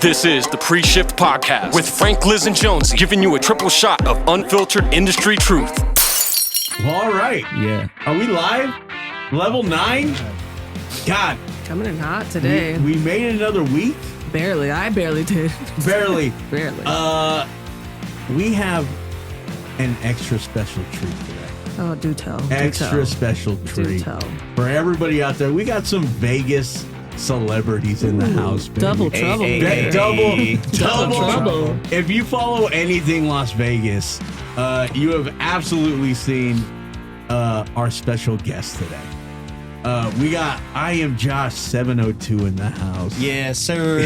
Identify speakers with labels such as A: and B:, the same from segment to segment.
A: This is the PreShift Podcast with Frank, Liz, and Jonesy, giving you a triple shot of unfiltered industry truth.
B: Well, all right.
C: Yeah.
B: Are we live? Level 9? God.
D: Coming in hot today.
B: We made it another week?
D: Barely. I barely did.
B: Barely.
D: Barely.
B: We have an extra special treat today.
D: Oh, do tell.
B: Extra special treat.
D: Do tell.
B: For everybody out there, we got some Vegas celebrities in the house, baby.
D: Double trouble.
B: Double
D: trouble.
B: If you follow anything Las Vegas, you have absolutely seen our special guest today. We got IAmJosh702 in the house.
C: Yes, sir.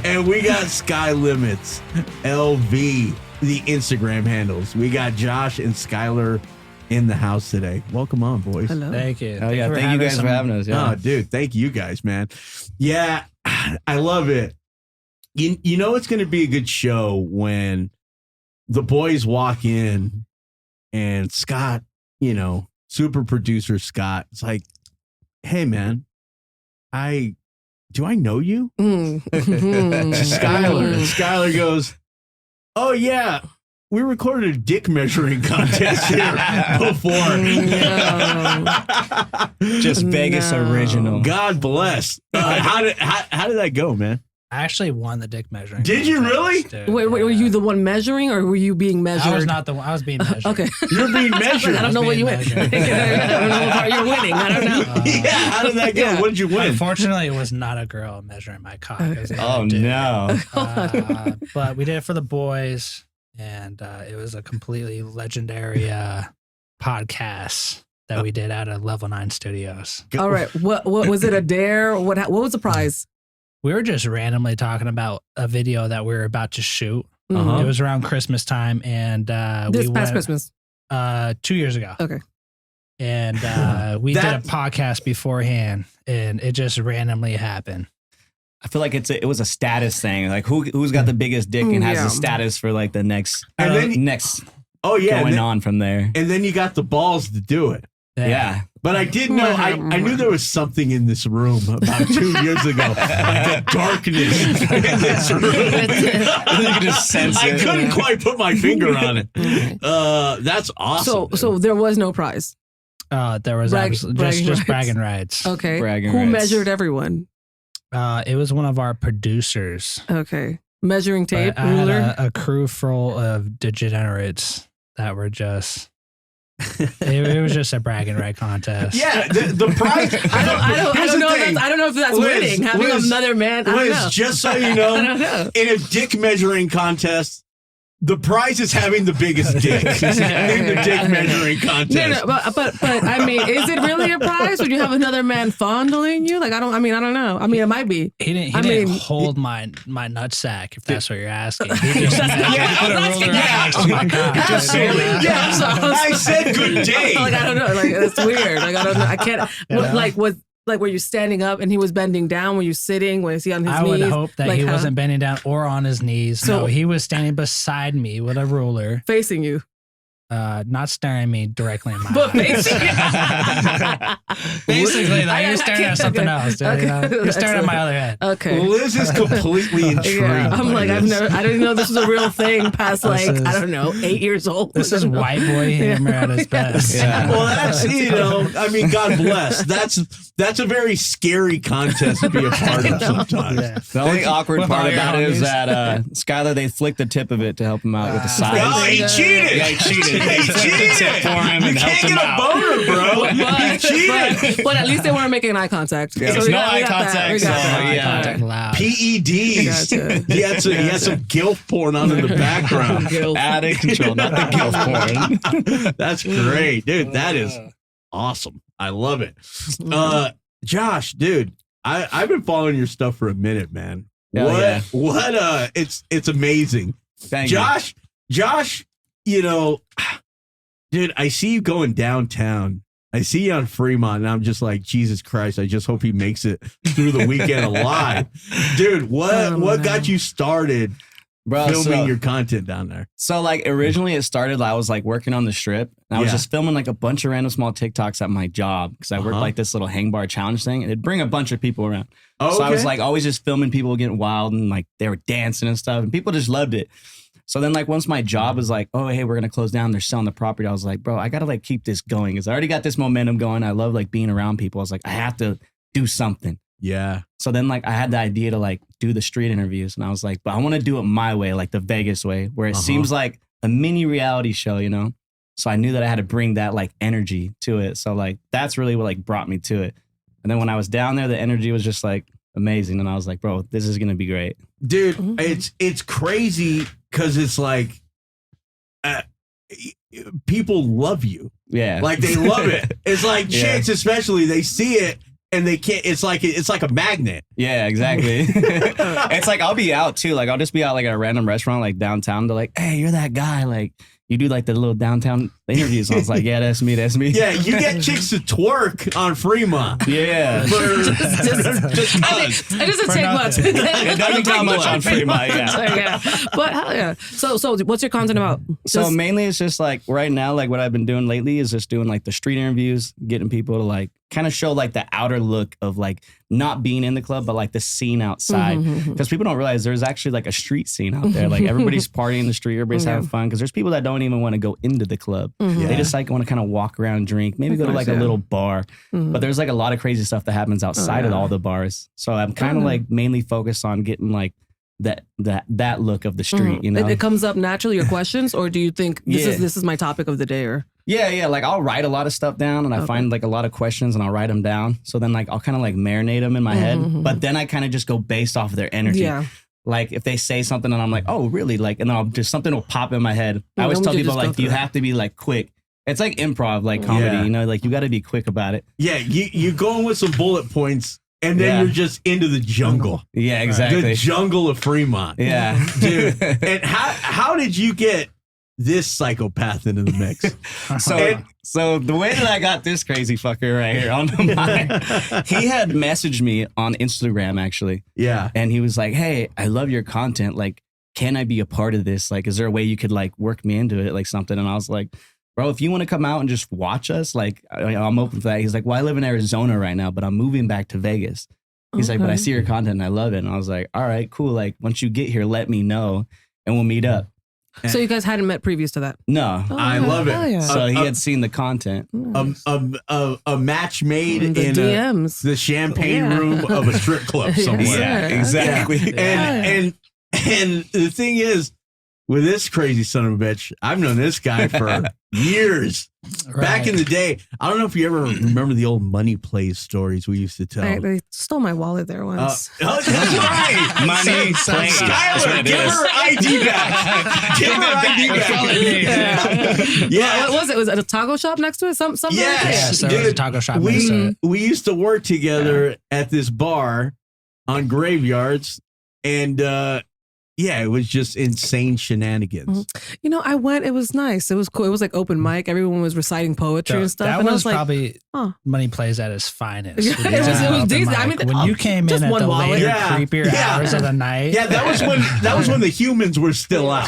B: And we got SkyLimitzLV, the Instagram handles. We got Josh and Skylar in the house today. Welcome on, boys.
D: Hello.
C: Thank you. Oh, yeah. Thank you guys for having us. Yeah.
B: Oh, dude, thank you guys, man. Yeah, I love it. You know it's going to be a good show when the boys walk in and Scott, super producer Scott, it's like, hey, man, do I know you? Skylar goes, oh, yeah. We recorded a dick measuring contest here before.
C: Just Vegas original.
B: God bless. How did that go, man?
E: I actually won the dick measuring.
B: Did you really?
E: Dude.
D: Wait, were you the one measuring or were you being measured?
E: I was not the one. I was being measured.
D: Okay.
B: You're being measured.
D: I don't know what you win. I don't know if you're winning. I don't know.
B: Yeah, how did that go?
D: Yeah.
B: What did you win?
E: Unfortunately, it was not a girl measuring my cock. It was a
C: Oh,
E: dude.
C: no.
E: But we did it for the boys, and it was a completely legendary podcast that we did out of Level 9 Studios.
D: All right. What was it, a dare? What was the prize?
E: We were just randomly talking about a video that we were about to shoot.
B: Uh-huh.
E: It was around Christmas time, and
D: This past Christmas.
E: 2 years ago.
D: Okay.
E: And we did a podcast beforehand, and it just randomly happened.
C: I feel like it was a status thing. Like who's got the biggest dick and has
D: Yeah.
C: the status for like the next
B: Oh, yeah.
C: going on from there.
B: And then you got the balls to do it.
C: Yeah.
B: But I did know, I knew there was something in this room about 2 years ago, like a darkness in this room.
C: You could just sense
B: I
C: it.
B: couldn't quite put my finger on it. That's awesome.
D: So there was no prize.
E: There was just bragging rights.
D: Okay.
C: Bragging
D: Who
C: rights.
D: measured everyone?
E: It was one of our producers.
D: Okay. Measuring tape,
E: But I had
D: ruler.
E: a crew full of degenerates that were just. it was just a bragging right contest.
B: Yeah, the prize.
D: I don't know if that's winning. Having another man. I don't
B: Liz,
D: know.
B: just so you know,
D: I don't know.
B: in a dick measuring contest, the prize is having the biggest dick in the dick measuring contest.
D: No, but I mean, is it really a prize when you have another man fondling you? Like I don't know. I mean, it might be.
E: He didn't hold my nutsack, if that's what you're asking. He just put a ruler next to my cock.
B: Absolutely.
D: Yeah,
B: I said good day.
D: Like I don't know. Like it's weird. Like I don't know. I can't.
E: Yeah.
D: Were you standing up and he was bending down? Were you sitting? Was he on his
E: I
D: knees?
E: would hope that he wasn't bending down or on his knees.
D: So-
E: No, he was standing beside me with a ruler,
D: facing you.
E: not staring me directly in my
D: But
E: eyes. Basically,
D: I
E: he was staring at something else. Dude,
D: Okay.
E: He was staring at my other head.
D: Okay.
B: Liz is completely intrigued.
D: Yeah. I'm
B: by
D: like,
B: this.
D: I didn't know this was a real thing past
E: This is-
D: I don't know, 8 years old.
E: This is white boy hammer at his best.
C: Yeah.
B: Well, that's, I mean, God bless. That's a very scary contest to be a part of sometimes.
E: Yeah.
C: The only awkward
E: with
C: part
E: all your
C: about it is
E: homies.
C: that Skylar, they flicked the tip of it to help him out with the size.
B: Oh, he cheated.
C: Yeah, he cheated.
B: He cheated.
C: Tip for him
B: You
C: and helped
B: can't
C: him
B: get a
C: out.
B: boner, bro. You cheated.
D: But at least they weren't making eye contact.
C: Yeah,
D: So
C: there's
D: we
C: no
D: got- we
C: eye
D: got that.
C: contact,
D: We got
C: so,
D: that.
C: yeah.
E: Contact loud.
B: PEDs.
D: Gotcha.
B: He had some gilf porn on in the background.
C: Out of control, not the guilt porn.
B: That's great, dude. That is awesome. I love it. Josh, dude, I've been following your stuff for a minute, man.
C: Hell
B: What
C: yeah.
B: it's amazing.
C: Thank you.
B: Josh, dude, I see you going downtown. I see you on Fremont, and I'm just like, Jesus Christ, I just hope he makes it through the weekend alive. Dude, what got you started
C: Bro,
B: filming your content down there?
C: So like originally it started, I was like working on the strip and I was just filming like a bunch of random small TikToks at my job because I worked like this little hang bar challenge thing and it'd bring a bunch of people around.
B: Oh,
C: so I was like always just filming people getting wild and like they were dancing and stuff and people just loved it. So then like once my job was like, oh, hey, we're going to close down. They're selling the property. I was like, bro, I got to like keep this going because I already got this momentum going. I love like being around people. I was like, I have to do something.
B: Yeah.
C: So then like I had the idea to like do the street interviews and I was like, but I want to do it my way, like the Vegas way, where it seems like a mini reality show, you know? So I knew that I had to bring that like energy to it. So like that's really what like brought me to it. And then when I was down there, the energy was just like amazing. And I was like, bro, this is going to be great.
B: Dude, it's crazy because it's like people love you.
C: Yeah.
B: Like they love it. It's like chicks especially, they see it. And they can't, it's like a magnet.
C: Yeah, exactly. It's like, I'll be out too. Like, I'll just be out like at a random restaurant, like downtown. They're like, hey, you're that guy. Like, you do like the little downtown interviews. I was like, yeah, that's me.
B: Yeah, you get chicks to twerk on Fremont.
C: Yeah.
D: Just doesn't take much.
C: It doesn't take much on Fremont, yeah.
D: But hell yeah. So what's your content about?
C: So mainly it's just like right now, like what I've been doing lately is just doing like the street interviews, getting people to like kind of show like the outer look of like not being in the club, but like the scene outside. Because people don't realize there's actually like a street scene out there. Like everybody's partying in the street, everybody's having fun. Because there's people that don't even want to go into the club. They just like want to kind of walk around, drink, maybe go to like a little bar. But there's like a lot of crazy stuff that happens outside of all the bars. So I'm kind of like mainly focused on getting like that look of the street, you know?
D: It comes up naturally, your questions, or do you think this is my topic of the day? Or
C: Yeah. Like I'll write a lot of stuff down and I find like a lot of questions and I'll write them down. So then like I'll kind of like marinate them in my head, but then I kind of just go based off of their energy.
D: Yeah.
C: Like if they say something and I'm like, oh, really? Like, and then I'll just something will pop in my head. I always tell people like, you have to be like quick. It's like improv, like comedy, you know, like you got to be quick about it.
B: Yeah. You go in with some bullet points and then you're just into the jungle.
C: Yeah, exactly.
B: The jungle of Fremont.
C: Yeah.
B: Dude. And how did you get this psychopath into the mix?
C: So the way that I got this crazy fucker right here on the mic, he had messaged me on Instagram actually.
B: Yeah.
C: And he was like, hey, I love your content. Like, can I be a part of this? Like, is there a way you could like work me into it? Like something. And I was like, bro, if you want to come out and just watch us, like I'm open for that. He's like, well, I live in Arizona right now, but I'm moving back to Vegas. He's like, but I see your content and I love it. And I was like, all right, cool. Like once you get here, let me know and we'll meet up.
D: So you guys hadn't met previous to that?
C: No.
B: I love it.
D: Yeah.
C: So he had seen the content.
B: A match made in
D: the DMs.
B: The champagne room of a strip club somewhere.
C: Yeah, exactly.
B: And the thing is, with this crazy son of a bitch, I've known this guy for years.
E: Right.
B: Back in the day, I don't know if you ever remember the old money plays stories we used to tell.
D: They stole my wallet there once.
B: That's right.
C: Money plays.
B: Skylar, give her ID back. Give her ID back.
D: Yeah. What was it? Was it a taco shop next to it? Something
B: Yes.
D: like that?
E: Yeah, so there's a taco shop next to it.
B: We used to work together at this bar on Graveyards, and yeah, it was just insane shenanigans.
D: You know, I went. It was nice. It was cool. It was like open mic. Everyone was reciting poetry and stuff.
E: That
D: and I
E: was
D: like,
E: probably Money Plays at its finest.
D: Yeah, it was decent. I mean,
E: when you came in at the later, creepier hours of the night.
B: Yeah, that was when the humans were still out.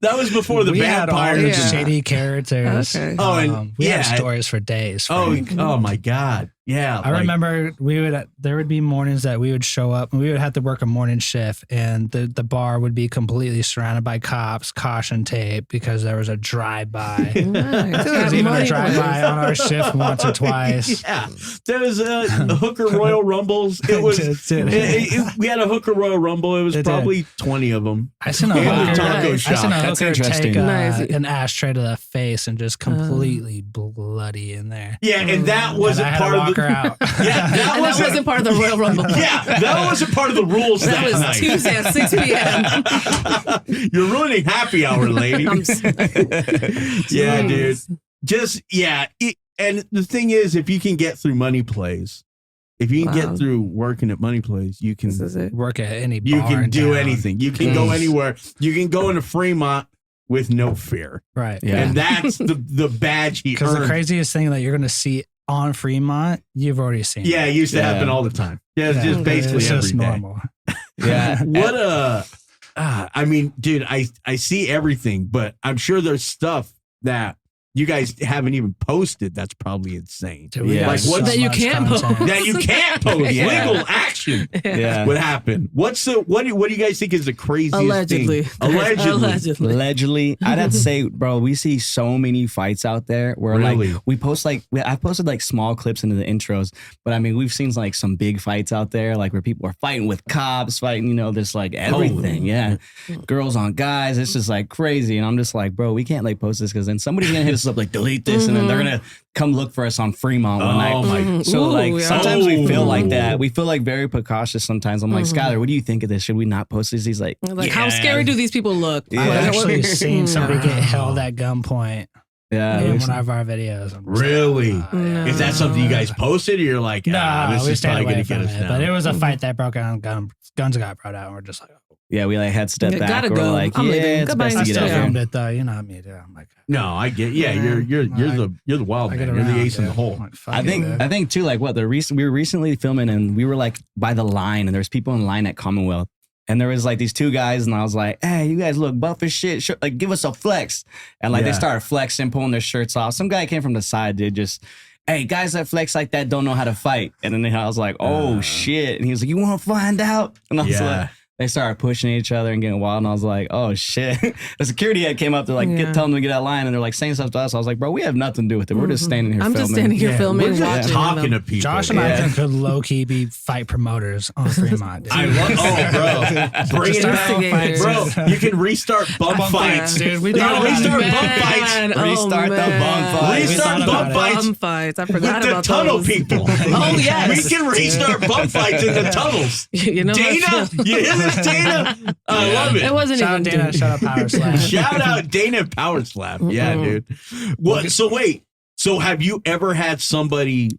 B: That was before the
E: we had all
B: vampires.
E: these shady characters.
D: Okay.
B: Oh, and
E: we had stories for days. Frank.
B: Oh my God. Yeah.
E: I remember there would be mornings that we would show up and we would have to work a morning shift and the bar would be completely surrounded by cops, caution tape because there was a drive-by.
D: Nice.
E: There was even a drive-by on our shift once or twice.
B: Yeah. There was a Hooker Royal Rumbles. It was we had a Hooker Royal Rumble. It was probably 20 of them.
E: I seen a hooker take an ashtray to the face and just completely bloody in there.
B: Yeah, and that wasn't part of the
E: out.
B: Yeah, that
D: wasn't part of the Royal Rumble.
B: Yeah, that wasn't part of the rules.
D: That was
B: night.
D: Tuesday at 6 p.m.
B: You're ruining happy hour, lady. Yeah, dude. And the thing is, if you can get through Money Plays, if you can get through working at Money Plays, you can
E: work at any bar.
B: You can do
E: town.
B: anything. You can go anywhere. You can go into Fremont with no fear.
E: Right.
B: Yeah. And that's the badge he earned.
E: Because the craziest thing that you're going to see on Fremont, you've already seen.
B: Yeah, it used to happen all the time. Yeah, it's just basically
E: it's
B: every
E: just
B: day.
E: normal.
C: Yeah.
B: I mean, dude, I see everything, but I'm sure there's stuff that you guys haven't even posted. That's probably insane.
E: Dude, we
C: Yeah.
E: got
B: Like,
E: so
B: what's-
D: That you
E: much
D: can't post.
E: content.
B: that you can't post.
C: Yeah.
B: Legal action
C: Yeah.
B: would happen. What do you guys think is the craziest
D: Allegedly.
B: thing? Allegedly.
C: Allegedly, I'd have to say, bro, we see so many fights out there where
B: Really?
C: like we post I've posted like small clips into the intros, but I mean we've seen like some big fights out there, like where people are fighting with cops, fighting, there's like everything. Yeah. Girls on guys. It's just like crazy. And I'm just like, bro, we can't like post this because then somebody's gonna hit us up like delete this and then they're gonna come look for us on Fremont one
B: Oh
C: night.
B: my.
C: So
D: Ooh,
C: like
D: yeah.
C: sometimes we feel like
B: Oh.
C: that. We feel like very precautious sometimes. I'm like, Skylar, what do you think of this? Should we not post this? He's like,
D: Like, how
C: "Yeah."
D: scary do these people look?
C: Yeah.
E: I've
D: Like,
E: actually
D: what-
E: seen somebody get held at gunpoint
C: Yeah.
E: in
C: we've-
E: one of our videos. I'm just
B: Really?
E: like,
D: No.
B: Is that something you guys posted, or you're like,
E: No,
B: this
E: we
B: is
E: stayed
B: probably
E: away
B: going to
E: from
B: get us
E: it.
B: down?
E: But it was a fight that broke out. Guns got brought out, and we're just like,
C: Yeah, we like had stepped
D: Yeah,
C: back.
D: gotta
C: We're
D: go.
C: like,
D: I'm
C: yeah,
D: leaving.
C: it's
D: Goodbye.
C: best
E: I
C: to get
E: still
C: out.
E: filmed it though. You know me, dude. I'm like,
B: No, I get. Yeah, you're the wild
E: I
B: man.
E: get
B: You're the
E: around,
B: ace in the
E: dude.
B: hole.
E: I'm like, fuck
C: I
E: it,
C: think
E: dude.
C: I think too, like we were recently filming and we were like by the line and there's people in line at Commonwealth. And there was like these two guys and I was like, hey, you guys look buff as shit. Like, give us a flex. And like
B: Yeah.
C: they started flexing, pulling their shirts off. Some guy came from the side, dude, just, hey, guys that flex like that don't know how to fight. And then I was like, oh shit. And he was like, you want to find out? And I was
B: Yeah.
C: like, they started pushing each other and getting wild. And I was like, oh shit. The security head came up to like
D: Yeah.
C: tell them to get out of line. And they're like saying stuff to us. I was like, bro, we have nothing to do with it. We're just standing here
D: I'm
C: filming.
D: just standing here
E: Yeah.
D: filming,
B: We're just
D: watching.
B: talking
D: them.
B: to people.
E: Josh and I
C: Yeah.
E: could low key be fight promoters on Fremont. Dude.
B: I love. Oh, bro, bring it back,
D: Instigators.
B: bro. You can restart bump
E: Bump
B: fights,
E: dude. We
B: No,
E: thought about
B: restart
E: it.
B: bump fights.
C: Restart the
D: man.
C: bump fights.
B: Restart
E: We thought
B: bump
E: about it.
B: fights
D: Bump fights. I
B: with
D: forgot
B: the
D: about
B: tunnel
D: those.
B: people.
D: Oh, yes.
B: We can restart bump fights in the tunnels.
D: You know,
B: Dana, you hear this, Dana? I love it.
D: it wasn't
E: Shout out
D: even
E: Dana, shout out Power Slam.
B: Shout out Dana Power Slap. Yeah, dude. What? So wait. So have you ever had somebody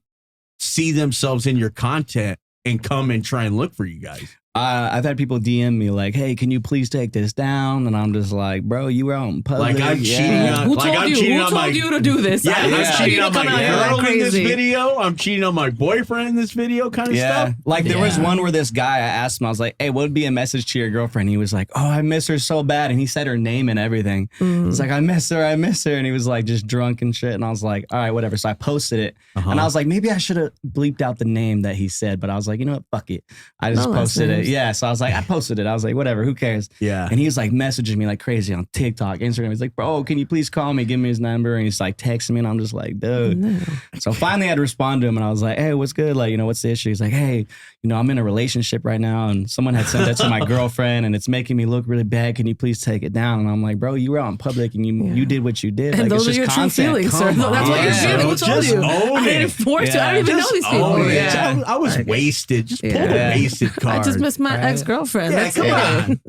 B: see themselves in your content and come and try and look for you guys?
C: I've had people DM me like, "Hey, can you please take this down?" And I'm just like, "Bro, you were out in public.
B: Like I'm cheating on.
D: Who
B: like
D: told
B: I'm
D: you?
B: cheating
D: Who
B: on
D: told
B: my.
D: you to do this?
B: Yeah,
D: I
B: I'm
D: didn't tell
B: cheating
D: you to
B: on my
D: come out here like
B: girl in this
D: crazy.
B: video. I'm cheating on my boyfriend in this video, kind of
C: Yeah,
B: stuff.
C: like there was
E: Yeah.
C: one where this guy, I asked him, I was like, "Hey, what would be a message to your girlfriend?" He was like, "Oh, I miss her so bad," and he said her name and everything. It's like, I miss her, and he was like just drunk and shit, and I was like, all right, whatever. So I posted it, and I was like, maybe I should have bleeped out the name that he said, but I was like, you know what, fuck it, I just
D: No last
C: posted it.
D: names.
C: Yeah, so I was like, I posted it. I was like, whatever, who cares?
B: Yeah.
C: And he was like messaging me like crazy on TikTok, Instagram. He's like, bro, can you please call me? Give me his number. And he's like texting me. And I'm just like, dude. So finally I had to respond to him. And I was like, hey, what's good? Like, what's the issue? He's like, hey, I'm in a relationship right now. And someone had sent that to my girlfriend. And it's making me look really bad. Can you please take it down? And I'm like, bro, you were out in public and you did what you did.
D: And
C: like,
D: those are
C: it's
D: your
C: just
D: true
C: content.
D: feelings, sir.
B: Come
D: That's what you're
C: on,
D: feeling. Who
B: bro.
D: told
B: Just
D: you?
B: own
D: I didn't
B: it.
D: force you. I don't even know these people.
B: Oh,
D: Yeah.
B: yeah. I was wasted. Just pull the
D: Yeah.
B: wasted card.
D: I just missed my
E: Right.
D: ex-girlfriend.
B: Yeah,
D: That's
B: come
D: it.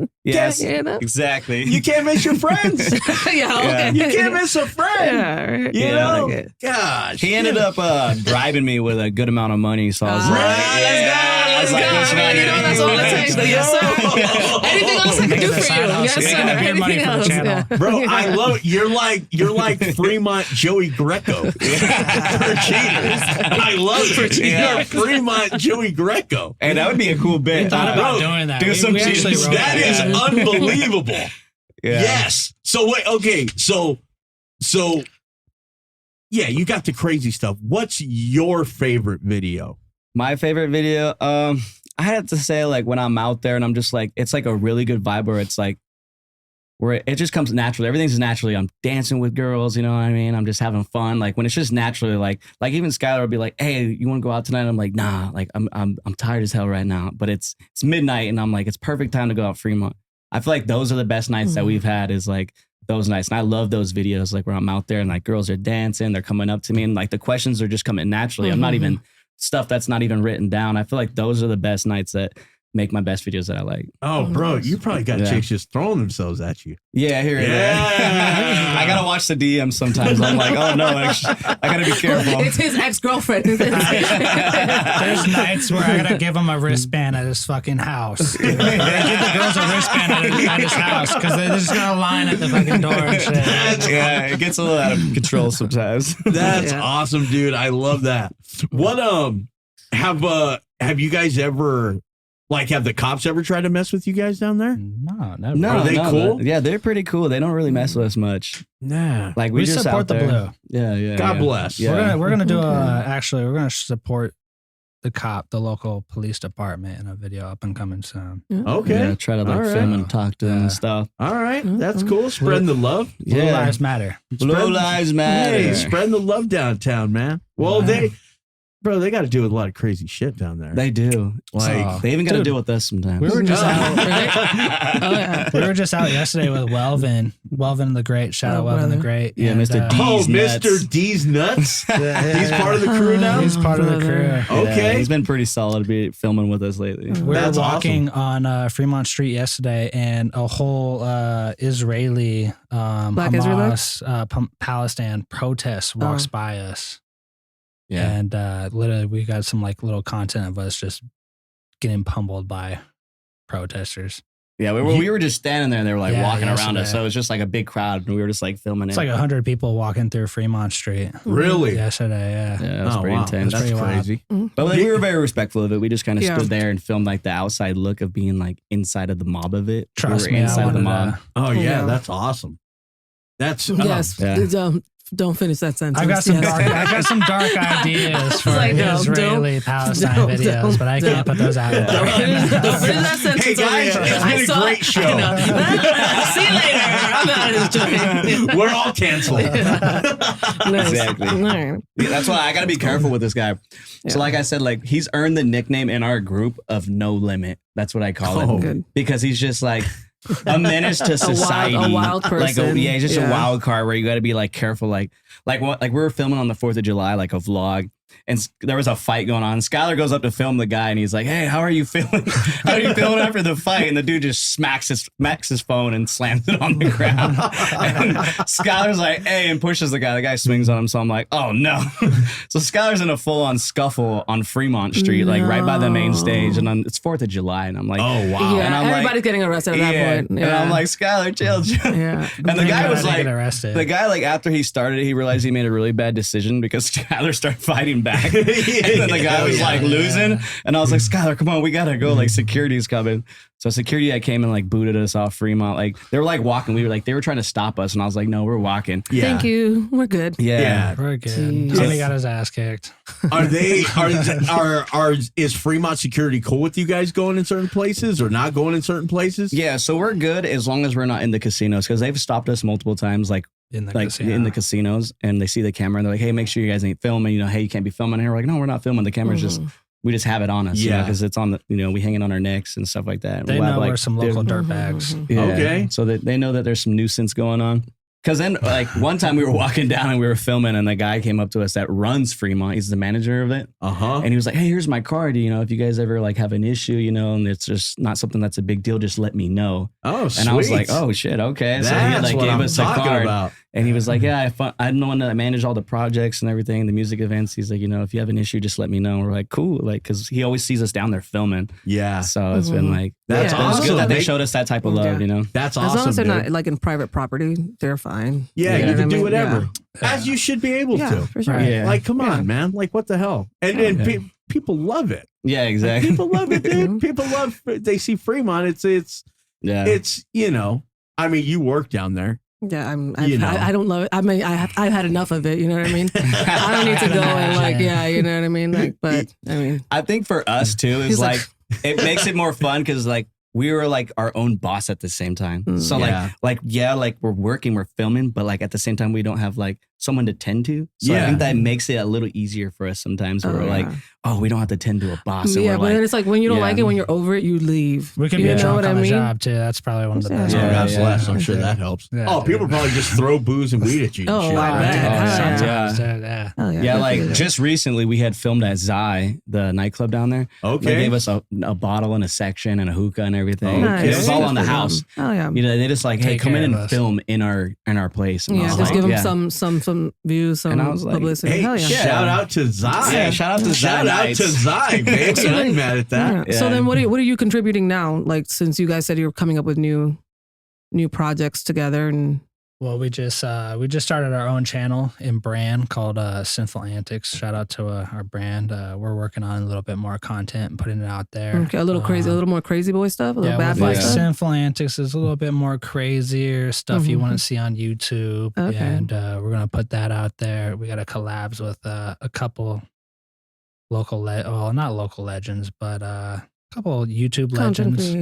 B: on.
C: Yes,
D: You know?
C: exactly.
B: You can't miss your friends.
D: Yeah, okay.
B: You can't miss a friend.
D: Yeah, right.
B: You
C: Yeah,
B: know?
D: okay.
B: Gosh.
C: He ended up bribing me with a good amount of money. So I was like,
D: Let's go. Let's go. You know, that's all it takes. Yes, sir. Anything else I can do
E: Making a
D: for
E: side
D: you?
E: hustle.
D: Yes, sir.
E: Making a beer money
D: Anything
E: for the
D: else?
E: channel.
D: Yeah.
B: Bro, I love it. You're like Fremont Joey Greco for cheaters. I love it. You're Fremont Joey Greco.
C: hey, that would be a cool bit.
E: Thought about
B: Bro,
E: doing that.
C: do some
E: we actually
C: cheese.
E: wrote
B: That
E: it.
B: is
E: Yeah.
B: unbelievable.
C: Yeah.
B: Yes. So wait, okay. So yeah, you got the crazy stuff. What's your favorite video?
C: My favorite video, I have to say, like, when I'm out there and I'm just like, it's like a really good vibe where it's like, where it just comes naturally. Everything's naturally. I'm dancing with girls, you know what I mean? I'm just having fun. Like when it's just naturally, like even Skylar will be like, hey, you want to go out tonight? I'm like, nah, like I'm tired as hell right now. But it's midnight and I'm like, it's perfect time to go out Fremont. I feel like those are the best nights that we've had is like those nights. And I love those videos, like where I'm out there and like girls are dancing, they're coming up to me and like the questions are just coming naturally. I'm not even stuff that's not even written down. I feel like those are the best nights that make my best videos that I like.
B: Oh, bro, you probably got
C: Yeah.
B: chicks just throwing themselves at you.
C: Yeah, I hear it.
B: Yeah.
C: I gotta watch the DMs sometimes. I'm like, oh no, actually, I gotta be careful.
D: It's his ex-girlfriend.
E: There's nights where I gotta give him a wristband at his fucking house. Dude. I give the girls a wristband at his house because they're just gonna line at the fucking door and shit.
C: Yeah, it gets a little out of control sometimes.
B: That's
D: Yeah.
B: awesome, dude. I love that. What have you guys ever Like, have the cops ever tried to mess with you guys down there?
E: No, never.
C: No,
B: Are they cool?
C: Yeah, they're pretty cool. They don't really mess with us much.
B: Nah.
C: Like
E: We
C: just
E: support
C: out
E: the
C: there.
E: blue.
C: Yeah.
B: God bless.
C: Yeah.
E: We're gonna do we're gonna support the local police department in a video up and coming soon.
B: Okay.
C: Yeah, try to like
B: All right.
C: film and talk to them and stuff.
B: All right. That's cool. Spreading the love.
E: Blue
C: Yeah.
E: lives matter.
C: Blue lives matter.
B: Hey, spreading the love downtown, man. Well, they got to deal with a lot of crazy shit down there.
C: They do.
B: Like,
C: They even got to
E: Dude,
C: deal with us sometimes.
E: We were just out.
D: Oh, yeah.
E: We were just out yesterday with Welvin the Great. Shout out Welvin the Great.
C: Yeah,
E: And,
C: Mr. D.
B: oh,
C: D's nuts.
B: Mr. D's nuts. He's part of the crew now.
E: He's part of the crew.
B: Okay.
C: Yeah, he's been pretty solid to be filming with us lately.
E: We
B: That's
E: were walking on Fremont Street yesterday, and a whole Israeli
D: Black
E: Hamas Palestine protest walks by us.
C: Yeah.
E: And literally, we got some like little content of us just getting pummeled by protesters.
C: Yeah, we were just standing there and they were like
E: Yeah,
C: walking around
E: yesterday.
C: us. So it was just like a big crowd and we were just like filming
E: It's
C: it.
E: like 100 people walking through Fremont Street
B: Really?
E: yesterday. Yeah.
C: Yeah, it was pretty
B: wow.
C: intense.
B: That's
E: Pretty wild.
B: crazy.
C: But like, we were very respectful of it. We just kind of
D: Yeah.
C: stood there and filmed like the outside look of being like inside of the mob of it.
E: Trust
C: we were
E: me, I
C: inside the
E: wanted
C: mob.
E: to.
B: Oh, yeah.
D: Yeah.
B: That's awesome. That's
D: Yes.
C: Yeah.
D: Don't finish that sentence.
E: I've got some
D: Yes.
E: dark ideas for
D: Like, no,
E: Israeli Palestine
D: don't-
E: videos, but I can't put those out.
D: Don't finish that sentence.
B: Hey, guys,
D: over here.
B: it's been a
D: saw
B: great
D: it.
B: show.
D: I know. See you later. I'm out of this joint.
B: We're all canceled.
D: Nice.
C: Exactly.
D: All right.
C: Yeah, that's why I got to be careful with this guy. So like I said, like he's earned the nickname in our group of No Limit. That's what I call
B: Oh.
C: him.
D: Good.
C: Because he's just like a menace to society.
D: wild person.
C: He's just a
D: Yeah.
C: wild card where you got to be like careful. Like we were filming on the 4th of July, like a vlog. And there was a fight going on. Skylar goes up to film the guy and he's like, hey, how are you feeling? How are you feeling after the fight? And the dude just smacks his phone and slams it on the ground. And Skylar's like, hey, and pushes the guy. The guy swings on him. So I'm like, oh no. So Skylar's in a full on scuffle on Fremont Street, like right by the main stage. And it's 4th of July. And I'm like,
B: Oh, wow.
D: Yeah,
C: And I'm
D: everybody's
C: like,
D: getting arrested at that point.
C: And I'm like, Skylar, chill.
D: Yeah.
C: And the guy was like,
E: get arrested.
C: the guy, like, after he started, he realized he made a really bad decision because Skylar started fighting back. And then the guy was like losing. And I was like, Skylar, come on, we gotta go. Like, security's coming. So security came and like booted us off Fremont. Like, they were like walking. We were like, they were trying to stop us. And I was like, no, we're walking.
B: Yeah.
D: Thank you. We're good.
B: Yeah.
E: We're good.
D: Jeez.
E: Tommy got his ass kicked.
B: Is Fremont security cool with you guys going in certain places or not going in certain places?
C: Yeah, so we're good as long as we're not in the casinos because they've stopped us multiple times, like
E: In the
C: like
E: casino.
C: in the casinos, and they see the camera and they're like, hey, make sure you guys ain't filming. You know, hey, you can't be filming here. We're like, no, we're not filming. The camera's just, we just have it on us.
B: Yeah.
C: Because it's on the, we hang it on our necks and stuff like that.
E: They
C: We'll have,
E: know
C: like,
E: we're some local dirtbags.
C: Yeah.
B: Okay.
C: So that they know that there's some nuisance going on. Because then, like, one time we were walking down and we were filming, and the guy came up to us that runs Fremont. He's the manager of it.
B: Uh-huh.
C: And he was like, hey, here's my card. You know, if you guys ever, like, have an issue, and it's just not something that's a big deal, just let me know.
B: Oh, sweet.
C: And I was like, oh, shit, okay. So he
B: That's
C: like
B: what
C: gave
B: I'm
C: us a
B: talking
C: card.
B: about.
C: And he was like, yeah, I'm the one that manage all the projects and everything, the music events. He's like, if you have an issue, just let me know. We're like, cool. Like, because he always sees us down there filming.
B: Yeah.
C: So it's been like,
B: That's
C: it was
B: awesome.
C: good that they
B: They-
C: showed us that type of love,
D: Yeah.
B: That's
D: As
B: awesome.
D: long as they're
B: dude.
D: not like in private property, they're fine.
B: Yeah,
D: You know
B: you
D: what
B: can
D: I
B: do
D: mean?
B: whatever.
D: Yeah.
B: As you should be able
D: Yeah,
B: to.
D: for sure.
E: Right.
C: Yeah.
B: Like, come
D: Yeah.
B: on, man. Like, what the hell? And people love it.
C: Yeah,
B: Like,
C: exactly.
B: people love it, dude. People love. They see Fremont. It's
C: Yeah.
B: I mean, you work down there.
D: Yeah,
B: know.
D: I don't love it. I mean, I've had enough of it. You know what I mean? I don't need to go and like, yeah, you know what I mean? Like, but I mean,
C: I think for us too, is
D: He's like-
C: like, it makes it more fun because like we were like our own boss at the same time. So
B: Yeah.
C: like we're working, we're filming, but like at the same time we don't have like someone to tend to. So I
B: Yeah.
C: think that makes it a little easier for us sometimes. Where
D: Oh,
C: we're like,
D: yeah.
C: oh, we don't have to tend to a boss. And
D: yeah,
C: we're
D: but
C: like,
D: then it's like when you don't
C: yeah.
D: like it, when you're over it, you leave.
E: We can
D: you
E: be
D: know
E: drunk
D: what
E: on
D: I
E: the
D: mean?
E: job too. That's probably one of the
D: Yeah.
E: best.
B: Oh,
D: Yeah,
B: God
C: yeah.
B: bless. I'm sure that helps.
E: Yeah.
B: Oh, people probably just throw booze and weed at you. And
D: Oh,
B: shit.
D: I
B: Right?
D: bet.
C: Oh,
E: Sometimes,
C: yeah.
E: yeah.
D: Oh,
C: Yeah,
D: definitely
C: like
D: do.
C: just recently we had filmed at Zai, the nightclub down there.
B: Okay.
C: They gave us a bottle and a section and a hookah and everything.
B: Okay.
C: It was all on the
D: Good for
C: house.
D: them. Oh yeah.
C: They just like, hey,
E: Take
C: come
E: care
C: in
E: of
C: and
E: us.
C: film in our place. And I
D: Yeah,
C: was
D: just
C: like,
D: give them
C: yeah.
D: some views, some
C: And I was like,
D: publicity.
B: Hey,
D: Hell yeah.
B: shout out to Zai.
C: Yeah, shout out to Zai
B: Shout out
C: Nights.
B: to Zai, baby. I ain't mad at that.
D: Yeah. So
C: Yeah.
D: then, what are you contributing now? Like, since you guys said you're coming up with new projects together, and
E: Well, we just started our own channel and brand called Sinful Antics. Shout out to our brand. We're working on a little bit more content and putting it out there.
D: Okay, a little crazy, a little more crazy boy stuff, a little bad boy stuff.
E: Sinful Antics is a little bit more crazier stuff you want to see on YouTube, and we're gonna put that out there. We got a collabs with a couple local, not local legends, but a couple YouTube legends.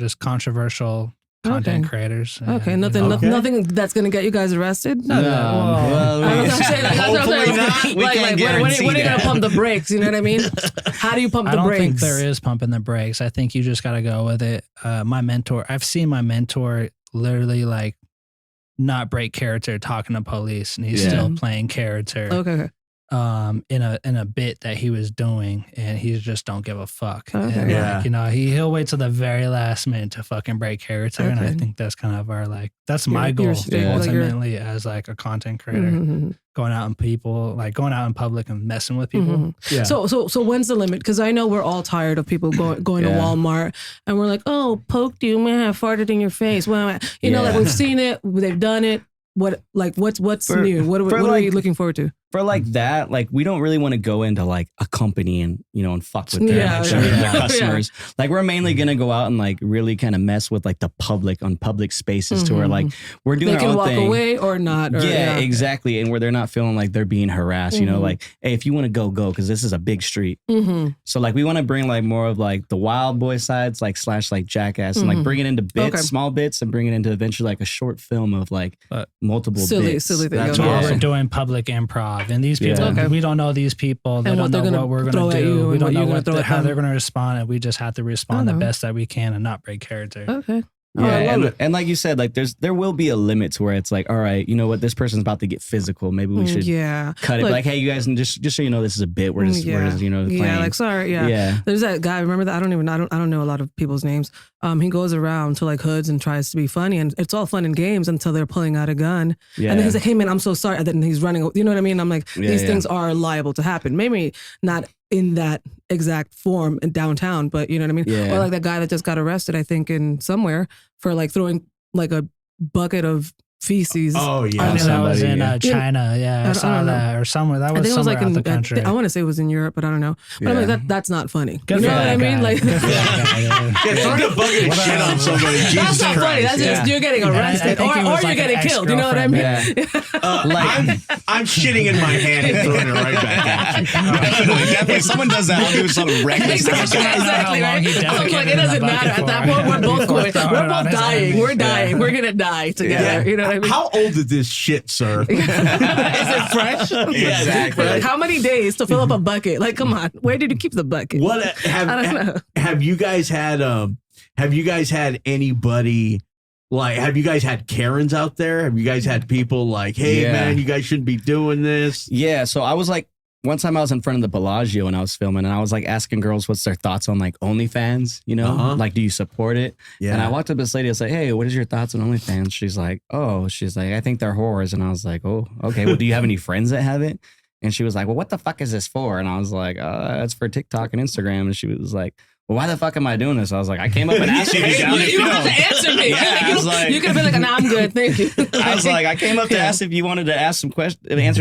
E: Just controversial content creators.
D: Okay, nothing that's gonna get you guys arrested.
E: No.
C: Hopefully not. We can't guarantee
D: when are you gonna pump the brakes? You know what I mean? How do you pump the brakes?
E: I don't think there is pumping the brakes. I think you just gotta go with it. I've seen my mentor literally like not break character talking to police, and he's still playing character.
D: Okay.
E: In a bit that he was doing, and he just don't give a fuck.
D: Okay.
E: And he'll wait till the very last minute to fucking break character, and I think that's kind of our that's my goal ultimately as like a content creator, going out in public and messing with people.
D: Yeah. So when's the limit? Because I know we're all tired of people going to Walmart and we're like, oh, poked you, man, I farted in your face. Well, like we've seen it, they've done it. What's new? What are you looking forward to?
C: For like that, like we don't really want to go into like a company and fuck with their customers. Like we're mainly gonna go out and like really kind of mess with like the public on public spaces to where like we're doing our own thing. They can walk
D: away or not.
C: Exactly. And where they're not feeling like they're being harassed, like, hey, if you want to go, because this is a big street. So like we want to bring like more of like the wild boy sides, like / like Jackass, and like bring it into bits, small bits, and bring it into eventually like a short film of like multiple bits.
D: Silly thing.
E: That's why we're doing public improv. And these people, we don't know these people. They don't know what we're going to do. We don't know how they're going to respond. And we just have to respond the best that we can and not break character.
D: Okay.
C: And like you said, like there will be a limit to where it's like, all right, you know what, this person's about to get physical. Maybe we should cut it. Like, hey, you guys, just so you know, this is a bit. We're just playing.
D: Like sorry, There's that guy. Remember that? I don't know a lot of people's names. He goes around to like hoods and tries to be funny, and it's all fun and games until they're pulling out a gun. And then he's like, hey man, I'm so sorry. And then he's running. You know what I mean? I'm like, these things are liable to happen. Maybe not in that exact form in downtown, but you know what I mean? Or like that guy that just got arrested, I think, in somewhere for like throwing like a bucket of feces.
E: Oh yeah, that was in China. Yeah, I saw that or somewhere. That was somewhere out the country.
D: I want to say it was in Europe, but I don't know. But I'm like, that's not funny.
E: Good
D: you know what I mean? Like,
B: throwing a bucket of shit on somebody.
D: That's not funny. That's just you're getting arrested or you're getting killed. You know what I mean?
B: I'm shitting in my hand and throwing it right back at you.
C: If someone does that, I'll do something reckless.
D: Exactly. Right? I'm like, it doesn't matter. At that point, we're both dying. We're dying. We're gonna die together. You know. I mean?
B: How old is this shit, sir?
D: Is it fresh?
B: Exactly.
D: Like, how many days to fill up a bucket? Like, come on, where did you keep the bucket?
B: What I don't know. Have you guys had anybody like? Have you guys had Karens out there? Have you guys had people like, hey man, you guys shouldn't be doing this?
C: Yeah. So I was like, one time I was in front of the Bellagio and I was filming, and I was like asking girls what's their thoughts on like OnlyFans, like, do you support it? Yeah. And I walked up to this lady, I was like, hey, what is your thoughts on OnlyFans? She's like, I think they're whores. And I was like, oh, okay. Well, do you have any friends that have it? And she was like, well, what the fuck is this for? And I was like, it's for TikTok and Instagram. And she was like, well, why the fuck am I doing this? I was like, I came up and asked you.
D: You don't have to answer me. You could have been like, nah, I'm good. Thank you.
C: I was like, I came up to ask if you wanted to answer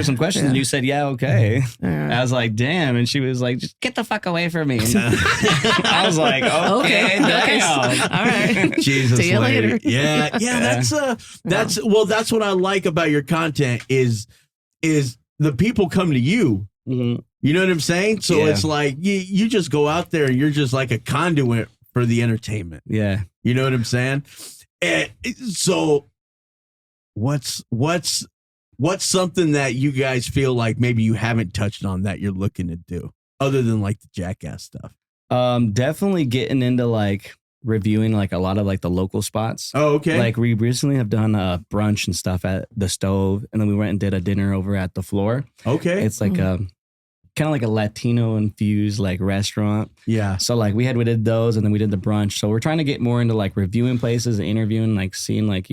C: some questions. And you said, yeah, okay. I was like, damn. And she was like, just get the fuck away from me. And I was like, okay.
D: All right.
B: Jesus.
D: See you later.
B: Yeah. That's what I like about your content is the people come to you. Mm-hmm. You know what I'm saying? So it's like you just go out there and you're just like a conduit for the entertainment.
C: Yeah.
B: You know what I'm saying? And so what's something that you guys feel like maybe you haven't touched on that you're looking to do other than like the Jackass stuff?
C: Definitely getting into like reviewing like a lot of like the local spots.
B: Oh, okay.
C: Like we recently have done a brunch and stuff at the Stove, and then we went and did a dinner over at the Floor.
B: Okay.
C: It's like kind of like a Latino infused like restaurant.
B: Yeah.
C: So like we did those, and then we did the brunch. So we're trying to get more into like reviewing places and interviewing, like seeing like,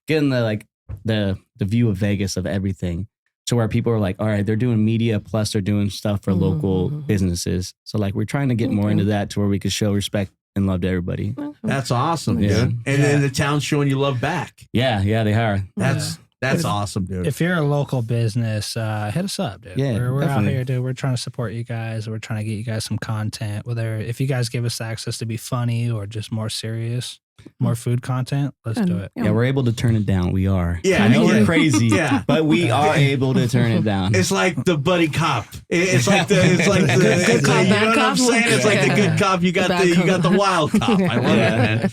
C: getting the like the view of Vegas of everything. To where people are like, all right, they're doing media plus they're doing stuff for local businesses. So like we're trying to get more into that to where we could show respect and love to everybody.
D: Okay.
B: That's awesome,
C: Yeah.
B: dude. And then the town's showing you love back.
C: Yeah, they are.
B: That's awesome, dude.
E: If you're a local business, hit us up, dude.
C: Yeah,
E: we're out
C: definitely.
E: here, dude. We're trying to support you guys. We're trying to get you guys some content. Whether if you guys give us access to be funny or just more serious, more food content, let's do it.
C: Yeah, we're able to turn it down. We are.
B: Yeah,
C: I know
B: yeah.
C: we're crazy.
B: Yeah.
C: But we are able to turn it down.
B: It's like the buddy cop. It's like the
D: Good cop,
B: you know
D: bad
B: what I'm
D: cop.
B: saying? It's like the
D: Yeah.
B: good cop. You got the wild cop. I love
C: Yeah.
B: it, man.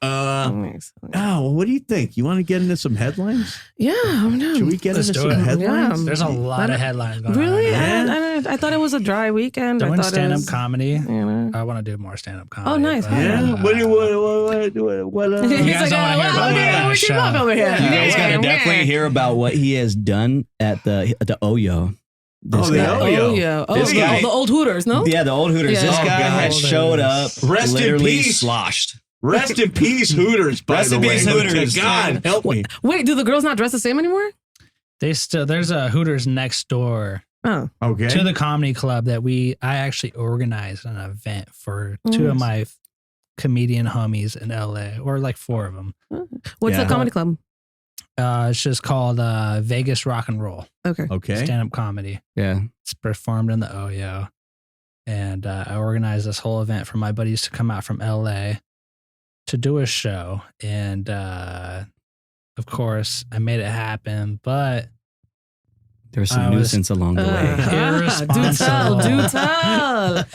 B: Well, what do you think? You want to get into some headlines?
D: Yeah, I know.
B: Should we get
E: Let's
B: into
E: do
B: some
E: it.
B: headlines?
D: Yeah.
E: There's a lot of headlines going
D: Really?
E: on.
D: I thought it was a dry weekend.
E: Doing
D: I thought it
E: stand-up
D: was,
E: comedy.
D: you know.
E: I want to do more stand-up comedy.
D: Oh, nice.
E: but,
B: Yeah. What?
E: You
D: He's
E: guys
D: like,
E: don't wanna hear about
D: okay,
E: my
D: we keep
E: show.
D: up over here.
C: You guys
D: Yeah.
C: gotta definitely hear about what he has done at the Oyo. This
B: Oh, the
C: guy.
B: Oyo.
D: Oh, yeah. Oh,
C: This guy-
D: the old Hooters, no?
C: Yeah, the old Hooters.
D: Yeah.
C: This
D: Oh,
C: guy
B: God.
C: has showed up,
B: Rest in
C: literally
B: peace.
C: sloshed.
B: Rest in peace, Hooters. By
C: Rest
B: the
C: in
B: way.
C: peace, Hooters.
B: God help me.
D: Wait, do the girls not dress the same anymore?
E: There's a Hooters next door
D: Oh.
B: Okay.
E: to the comedy club that I actually organized an event for two of my comedian homies in LA, or like four of them.
D: What's
C: Yeah.
D: the comedy club?
E: It's just called Vegas Rock and Roll
D: Okay.
B: Okay.
E: stand-up comedy.
C: Yeah.
E: It's performed in the Oyo, and I organized this whole event for my buddies to come out from LA to do a show, and of course I made it happen, but
C: There was some
E: I was-
C: nuisance along the way.
E: Irresponsible.
D: Do tell.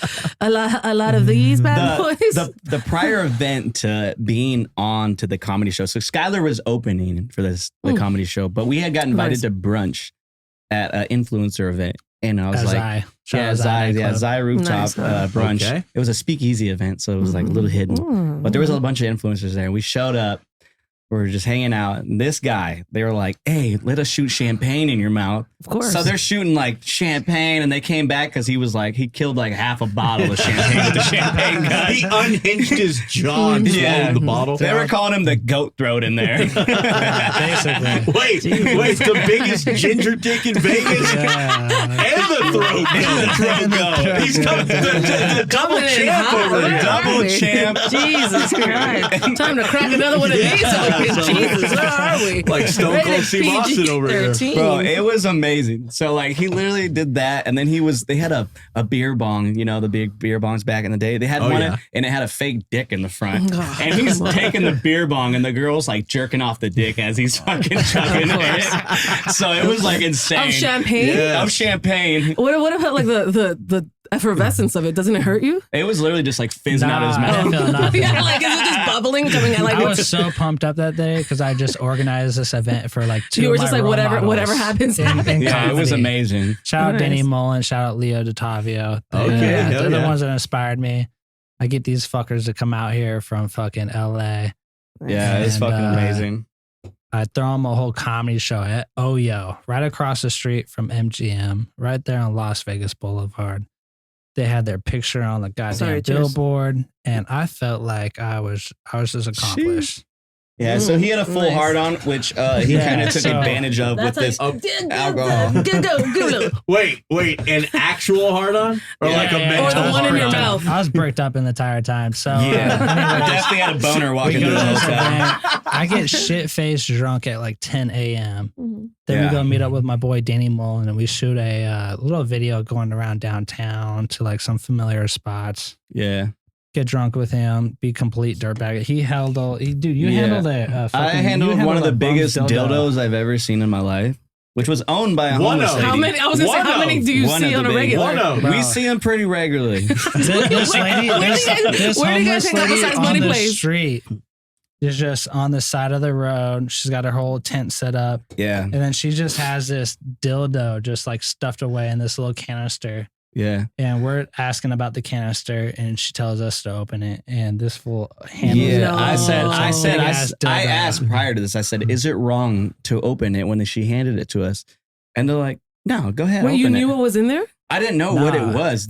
D: A lot of these bad boys.
C: The prior event to being on to the comedy show. So Skylar was opening for the comedy show, but we had got invited
D: Nice.
C: to brunch at an influencer event. And I was
E: As
C: like,
E: I
C: Zai Rooftop
D: Nice.
C: brunch.
B: Okay.
C: It was a speakeasy event, so it was like a little hidden. But there was a bunch of influencers there. And we showed up. We were just hanging out. And this guy, they were like, hey, let us shoot champagne in your mouth.
D: Of course.
C: So they're shooting like champagne, and they came back because he was like, he killed like half a bottle of champagne with the champagne gun.
B: He unhinged his jaw and
C: Yeah.
B: swallowed the bottle.
C: They were calling him the goat throat in there.
E: basically.
B: Wait, the biggest ginger dick in Vegas and the throat go. He's coming the double
D: Coming in
B: champ
D: hot.
B: over
D: Where
B: here.
D: are
C: Double
D: we?
C: champ.
D: Jesus Christ. Time to crack another one of these over here. Jesus, where are we?
B: Like Stone Cold
D: Rated
B: Steve Austin over here.
D: PG-13.
C: Bro, it was amazing. So like he literally did that, and then they had a beer bong, you know, the big beer bongs back in the day. They had one
B: yeah.
C: and it had a fake dick in the front.
D: Oh,
C: And he's taking the beer bong, and the girl's like jerking off the dick as he's fucking chugging it. So it was like insane.
D: Of champagne?
B: Yeah.
C: Of champagne.
D: What about like the effervescence of it? Doesn't it hurt you?
C: It was literally just like fizzing out of his
E: Nah, I
C: mouth.
E: didn't feel nothing.
D: Yeah, like is it just bubbling coming out? Like
E: I was so pumped up that day because I just organized this event for like two.
D: you were
E: of
D: just
E: my
D: like
E: role
D: whatever
E: models
D: happens.
E: in
C: Yeah, it was
E: comedy.
C: amazing.
E: Shout out
D: Nice.
E: Denny Mullen. Shout out Leo DeTavio.
B: Okay, hell
E: They're the
B: yeah.
E: ones that inspired me. I get these fuckers to come out here from fucking LA.
C: Yeah, it's
E: And,
C: fucking amazing.
E: I throw them a whole comedy show at Oyo, right across the street from MGM, right there on Las Vegas Boulevard. They had their picture on the goddamn
D: Sorry, cheers.
E: billboard, and I felt like I was just accomplished.
C: Yeah, so he had a full
D: Nice.
C: hard on, which he
E: Yeah,
C: kind of took
E: so-
C: advantage of with this alcohol.
D: Go.
B: Wait, an actual hard on? Or
E: Yeah,
B: like a
E: yeah,
B: mental
D: Or the one in
B: hard
D: your
B: on?
D: mouth.
E: I was bricked up in the entire time. So
C: Yeah, I
E: anyway,
C: definitely had a boner
E: we
C: walking
E: go
C: through
E: to
C: the
E: this
C: hotel.
E: event. I get shit-faced drunk at like 10 a.m. Then
C: Yeah.
E: we go meet up with my boy Danny Mullen, and we shoot a little video going around downtown to like some familiar spots.
C: Yeah.
E: Get drunk with him, be complete dirtbag. You
C: Yeah.
E: handled it.
C: I handled one of the biggest dildos I've ever seen in my life, which was owned by a
B: One
C: homeless
B: of.
C: lady.
D: How many? I was gonna say, how many do you
C: One
D: see
C: of
D: on
C: the
D: a
C: big-
D: regular?
B: One of.
E: Bro.
C: We see them pretty regularly.
E: This lady,
D: Where do you guys-
E: this
D: where do you guys
E: homeless
D: think that
E: lady
D: besides
E: on
D: Money
E: the
D: Place?
E: street is just on the side of the road. She's got her whole tent set up,
C: Yeah.
E: and then she just has this dildo just like stuffed away in this little canister.
C: Yeah.
E: And we're asking about the canister, and she tells us to open it. And this fool handles it.
C: Yeah.
D: No.
C: I asked prior to this, I said, is it wrong to open it when she handed it to us? And they're like, no, go ahead.
D: Wait, you
C: open
D: knew
C: it.
D: what was in there?
C: I didn't know what it was.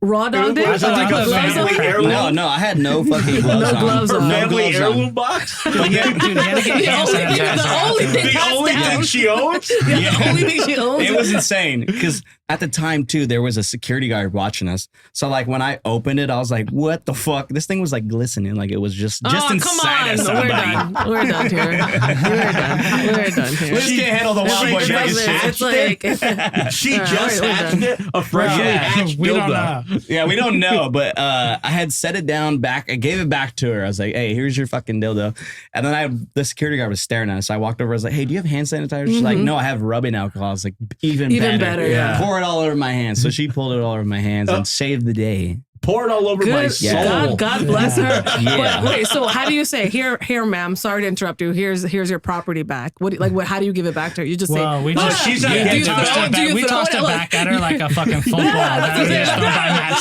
D: Raw dog dick?
B: Was it like a family heirloom?
C: No, I had no fucking gloves
D: No gloves on.
B: Family heirloom box?
E: Dude, you had to get hand sanitizer.
B: The only thing she owns?
D: The only thing she owns.
C: It was insane because at the time too, there was a security guard watching us. So like when I opened it, I was like, "What the fuck?" This thing was like glistening, like it was just inside of somebody.
D: We're done here. We're done here.
C: We just can't handle the wild boy
D: It's like
B: She just hatched it? A freshly hatched
E: We don't
B: dildo.
E: know.
C: Yeah, we don't know, but I had set it down back. I gave it back to her. I was like, "Hey, here's your fucking dildo." And then the security guard was staring at us. So I walked over. I was like, "Hey, do you have hand sanitizer?" She's like, "No, I have rubbing alcohol." I was like, even better.
D: Yeah.
C: Pour it all over my hands. So she pulled it all over my hands and saved the day.
B: Pour it all over my soul.
D: God bless her.
C: Yeah.
D: But wait, so how do you say here, ma'am? Sorry to interrupt you. Here's your property back. How do you give it back to her? You just say,
E: We just
B: she's not getting
E: we tossed it back at her like a fucking football.
D: Yeah.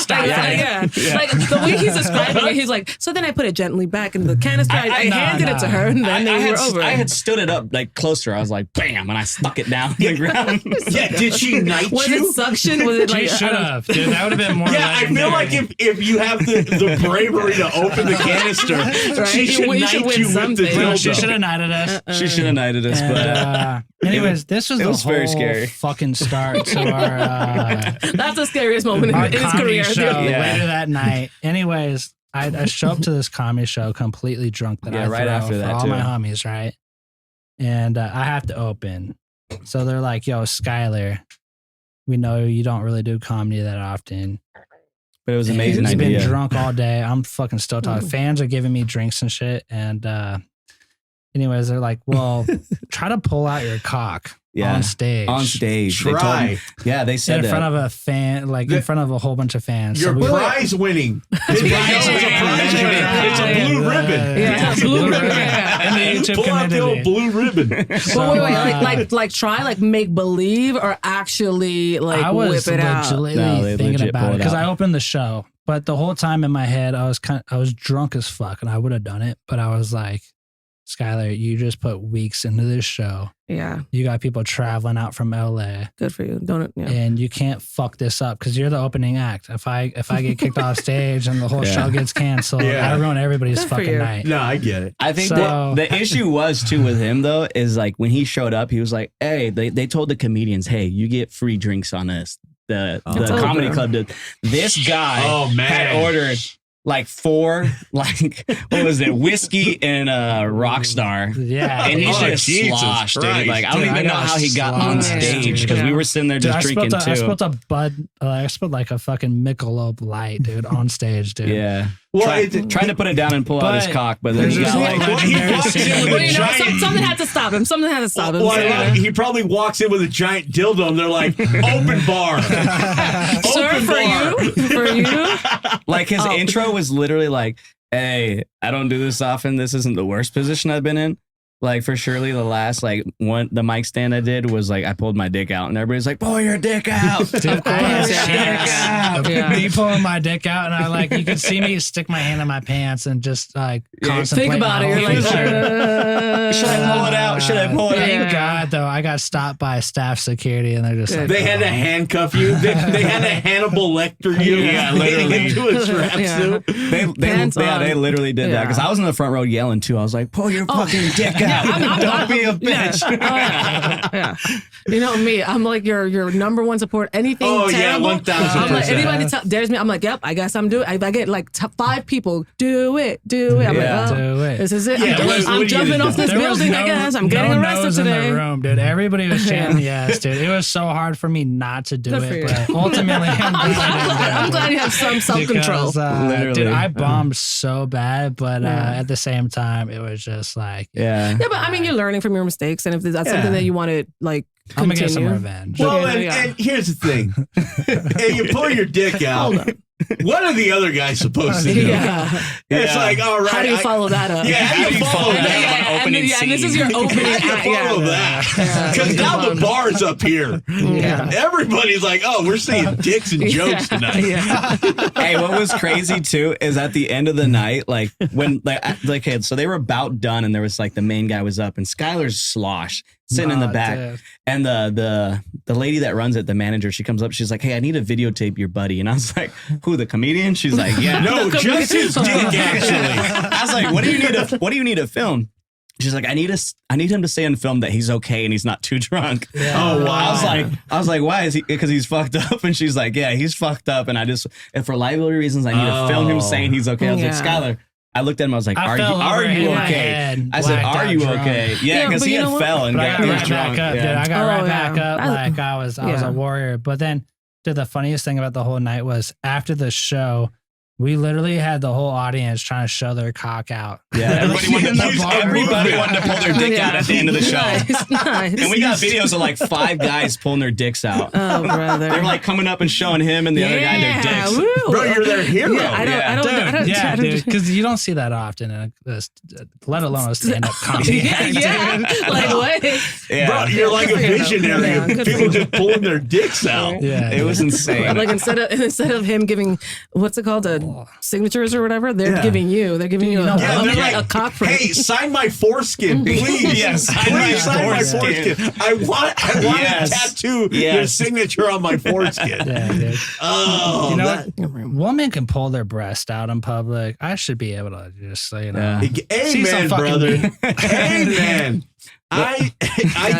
D: Like the way he's describing it, he's like, so then I put it gently back in the canister. I handed it to her, and then they were over.
C: I had stood it up like closer. I was like, bam, and I stuck it down to the ground.
B: Yeah, did she knight
D: Was
B: you?
D: it suction? Was it like?
E: She should have, dude. That would have been more.
B: Yeah, I feel like if you have the bravery to open the canister, she should knight you with the dildo.
E: She should have knighted us.
C: She should have knighted us, but
E: anyways, this was the whole
C: very scary.
E: fucking start to our
D: That's the scariest moment in his
E: comedy
D: career.
E: show later that night. Anyways, I show up to this comedy show completely drunk that I
C: right
E: throw
C: after
E: for
C: that
E: all
C: too.
E: my homies, right? And I have to open. So they're like, "Yo, Skyler, we know you don't really do comedy that often."
C: But it was an amazing
E: He's
C: idea.
E: been drunk all day. I'm fucking still talking. Fans are giving me drinks and shit. And anyways, they're like, "Well, try to pull out your cock on stage."
C: On stage.
B: Try.
C: They said
E: in
C: that.
E: front of a fan, like in front of a whole bunch of fans.
B: You're
E: So
B: prize winning. It's a blue ribbon.
D: Yeah, it's a blue ribbon.
E: in the YouTube
B: Pull out the old
E: community.
B: blue ribbon.
D: But wait, try like make believe or actually like
E: I was
D: whip it out.
E: legitimately
C: they
E: thinking
C: legit
E: about
C: pulled
E: it
C: it
E: because
C: out.
E: I opened the show, but the whole time in my head I was drunk as fuck, and I would have done it, but I was like, "Skyler, you just put weeks into this show.
D: Yeah,
E: You got people traveling out from LA,
D: good for you. Don't yeah.
E: and you can't fuck this up because you're the opening act. If I get kicked off stage and the whole show gets canceled,
B: Yeah.
E: I ruin everybody's
D: Good for
E: fucking
D: you.
E: night."
B: No, I get it.
C: I think
E: So-
C: the issue was too with him though is like when he showed up, he was like, "Hey, they told the comedians, hey, you get free drinks on us." The comedy club did. This guy had ordered like 4, like what was it, whiskey and Rockstar.
E: Yeah,
C: And he
B: Oh,
C: should have
B: Jesus
C: sloshed, dude.
B: Christ.
C: Like I don't
E: Dude,
C: even
E: I
C: know
E: got
C: how he got on
E: sloshed,
C: stage because
E: dude.
C: we were sitting there
E: Dude,
C: just drinking
E: I
C: too.
E: spilled a Bud. I spilled like a fucking Michelob Light, dude, on stage, dude.
C: Yeah.
B: Well,
C: trying to put it down and pull out his
E: But
C: cock, but then he
E: there's
C: got
E: this
C: like,
E: whole
B: he
E: legendary
B: walks in
E: scene.
B: with
D: Well,
B: a
D: you know,
B: giant.
D: something had to stop him. Something had to stop him.
B: Well,
D: So,
B: he probably walks in with a giant dildo, and they're like, "Open bar,
D: Sir,
B: open
D: for
B: bar."
D: you,
C: like his
D: Oh.
C: intro was literally like, "Hey, I don't do this often. This isn't the worst position I've been in." Like for surely the last the mic stand I did was like I pulled my dick out and everybody's like, "Pull your dick out."
E: Dude,
D: Of course, yeah. Yeah.
E: Me pulling my dick out, and I like you could see me stick my hand in my pants and just like contemplate.
D: think about it.
E: my
D: You're
E: whole
D: like,
E: future.
C: Should I pull it out? Should I pull it out?
E: Thank God, though, I got stopped by staff security, and they're just like,
B: They had to handcuff you. They had to Hannibal Lecter you.
C: Yeah, literally.
B: Into a strap
D: Yeah.
B: suit.
C: They literally did that because I was in the front row yelling too. I was like, "Pull your fucking dick out! Don't be a bitch."
D: yeah. You know me. I'm like your number one support. Anything
B: Oh, yeah,
D: terrible.
B: 1000%.
D: I'm like anybody dares me. I'm like, yep. I guess I'm doing. I get like 5 people. Do it. I'm
E: Yeah,
D: like, oh,
E: do it.
D: this is it.
B: Yeah, what
D: I'm
B: are you
D: jumping
B: gonna
D: off
B: do?
D: this
E: There was
D: building. I guess I'm getting
E: no
D: arrested
E: no's
D: today.
E: in the room, dude. Everybody was chanting yes, dude. It was so hard for me not to do
D: Good for
E: it,
D: you.
E: but ultimately,
D: I'm glad you have some self-control.
C: Literally.
E: Dude, I bombed so bad, but at the same time, it was just like,
C: Yeah.
D: Yeah, but I mean, you're learning from your mistakes, and if that's something that you want to like
E: I'm gonna get some
D: continue.
E: revenge.
B: Well,
D: Okay,
B: and here's the thing: hey, you pull your dick out. What are the other guys supposed to do?
D: Yeah.
B: It's like, all right.
D: How do you follow that up?
B: Yeah, how do you follow that?
C: Opening scene.
D: This is your opening.
B: How do you follow that? Because now the bar's up here.
D: Yeah.
B: Everybody's like, oh, we're saying dicks and jokes tonight.
D: Yeah.
C: Hey, what was crazy too is at the end of the night, like when okay, so they were about done, and there was like the main guy was up, and Skylar's slosh sitting in the back,
E: dude.
C: and the lady that runs it, the manager, she comes up, she's like, "Hey, I need to videotape your buddy," and I was like, "Who, the comedian?" She's like, "Yeah,
B: No, just his dick, actually.
C: I was like, "What do you need to film?" She's like, I need him to say in film that he's okay and he's not too drunk.
E: Yeah.
B: Oh, wow.
C: I was like, why is he? Because he's fucked up. And she's like, yeah, he's fucked up. And for liability reasons, I need to film him saying he's okay. I was like, Skylar. I looked at him. I was like, are you okay? I said, are you okay? Yeah, because he had fell and got
E: right
C: drunk.
E: back up, dude. I got right back up like I was
D: Yeah.
E: a warrior. But then, dude, the funniest thing about the whole night was after the show, we literally had the whole audience trying to show their cock out.
C: Yeah, everybody wanted to pull their dick out at the end of the show.
D: Nice.
C: And we got videos of like 5 guys pulling their dicks out.
D: Oh, brother.
C: They were like coming up and showing him and the other guy their dicks.
D: Woo.
B: Bro, you're their hero.
D: Yeah, I don't,
E: Dude, because you don't see that often, let alone a stand-up comedy.
D: yeah. Like what?
C: Yeah.
B: Bro, you're like a visionary.
D: Yeah, good for
B: People
D: him.
B: just pulling their dicks out.
E: Yeah,
C: It was insane.
D: Like instead of him giving what's it called, signatures or whatever, they're giving you a
B: they're like,
D: cockprint.
B: hey, sign my foreskin, please.
C: Yeah, sign my foreskin.
B: I want
C: Yes.
B: to tattoo your
C: Yes.
B: signature on my foreskin.
E: Yeah, dude.
B: Oh,
E: You know
B: that,
E: what? Women can pull their breast out in public. I should be able to just say, see some
B: amen,
E: fucking
B: brother. Amen. I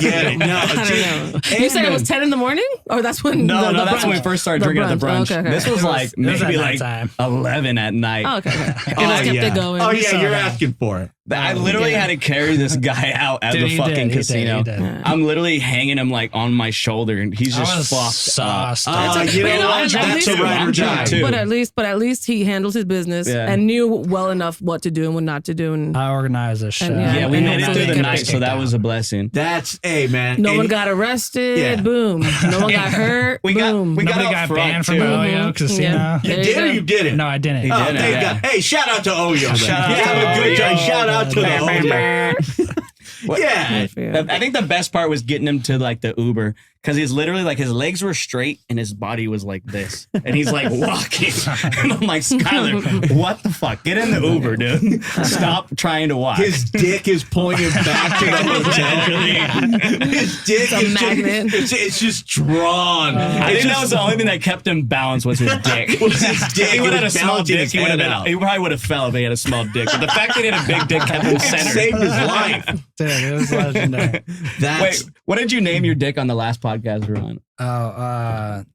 B: get it. No,
D: I don't know. You said it was 10 in the morning, or that's when?
C: No,
D: the
C: that's when we first started drinking at the brunch.
D: Okay.
C: This was like
E: It was
C: maybe
E: at
C: like
E: nighttime.
C: 11 at night.
D: Oh, okay. You just kept it going.
B: Oh
E: You
B: yeah,
E: saw
B: you're
E: that.
B: asking for it.
C: I literally had to carry this guy out at
E: Dude,
C: the
E: he
C: fucking
E: did, he did,
C: casino.
E: he did.
C: I'm literally hanging him like on my shoulder, and he's
E: I was
C: just fucked up.
E: sauced.
B: You know
D: But
B: what?
D: at
B: That's
D: least-
B: a ride or
C: I'm drunk
B: die.
C: too.
D: But at least he handled his business
C: Yeah.
D: and knew well enough what to do and what not to do. And
E: I organized a show.
D: And,
C: Yeah, we
D: and
C: made it
D: so
C: through
D: they
C: the
D: could
C: night, so that was a blessing.
B: That's man.
D: no
B: and-
D: one got arrested.
B: Yeah.
D: Boom. No one got hurt.
C: We got
D: boom.
C: out
E: Nobody got
C: front,
E: banned from
C: too.
E: Oyo Casino.
D: Yeah.
B: You
D: There you
B: did or
D: go.
B: you didn't?
E: No, I didn't.
C: He
B: Oh,
C: did it,
B: thank
C: yeah.
B: God. Hey, shout out to Oyo.
C: Shout out
B: Have
C: to
B: a good
C: Oyo.
B: time. Shout out to the Oyo. Yeah.
D: Yeah.
C: I think the best part was getting him to like the Uber, because he's literally like his legs were straight and his body was like this, and he's like walking. And I'm like, Skylar, what the fuck? Get in the Uber, dude. Stop trying to walk.
B: His dick is pointing back to the hotel. His dick
D: a
B: is
D: magnet.
B: it's just drawn.
C: I think that was the only thing that kept him balanced was his dick.
B: Was his dick.
C: He would have had a
B: was
C: small
B: balancing
C: dick.
B: his
C: He
B: head
C: probably would have fell if he had a small dick. But the fact that he had a big dick kept him
B: It
C: centered.
B: saved his life.
E: Dude, it was legendary.
B: That's
C: Wait, what did you name your dick on the last podcast we were on?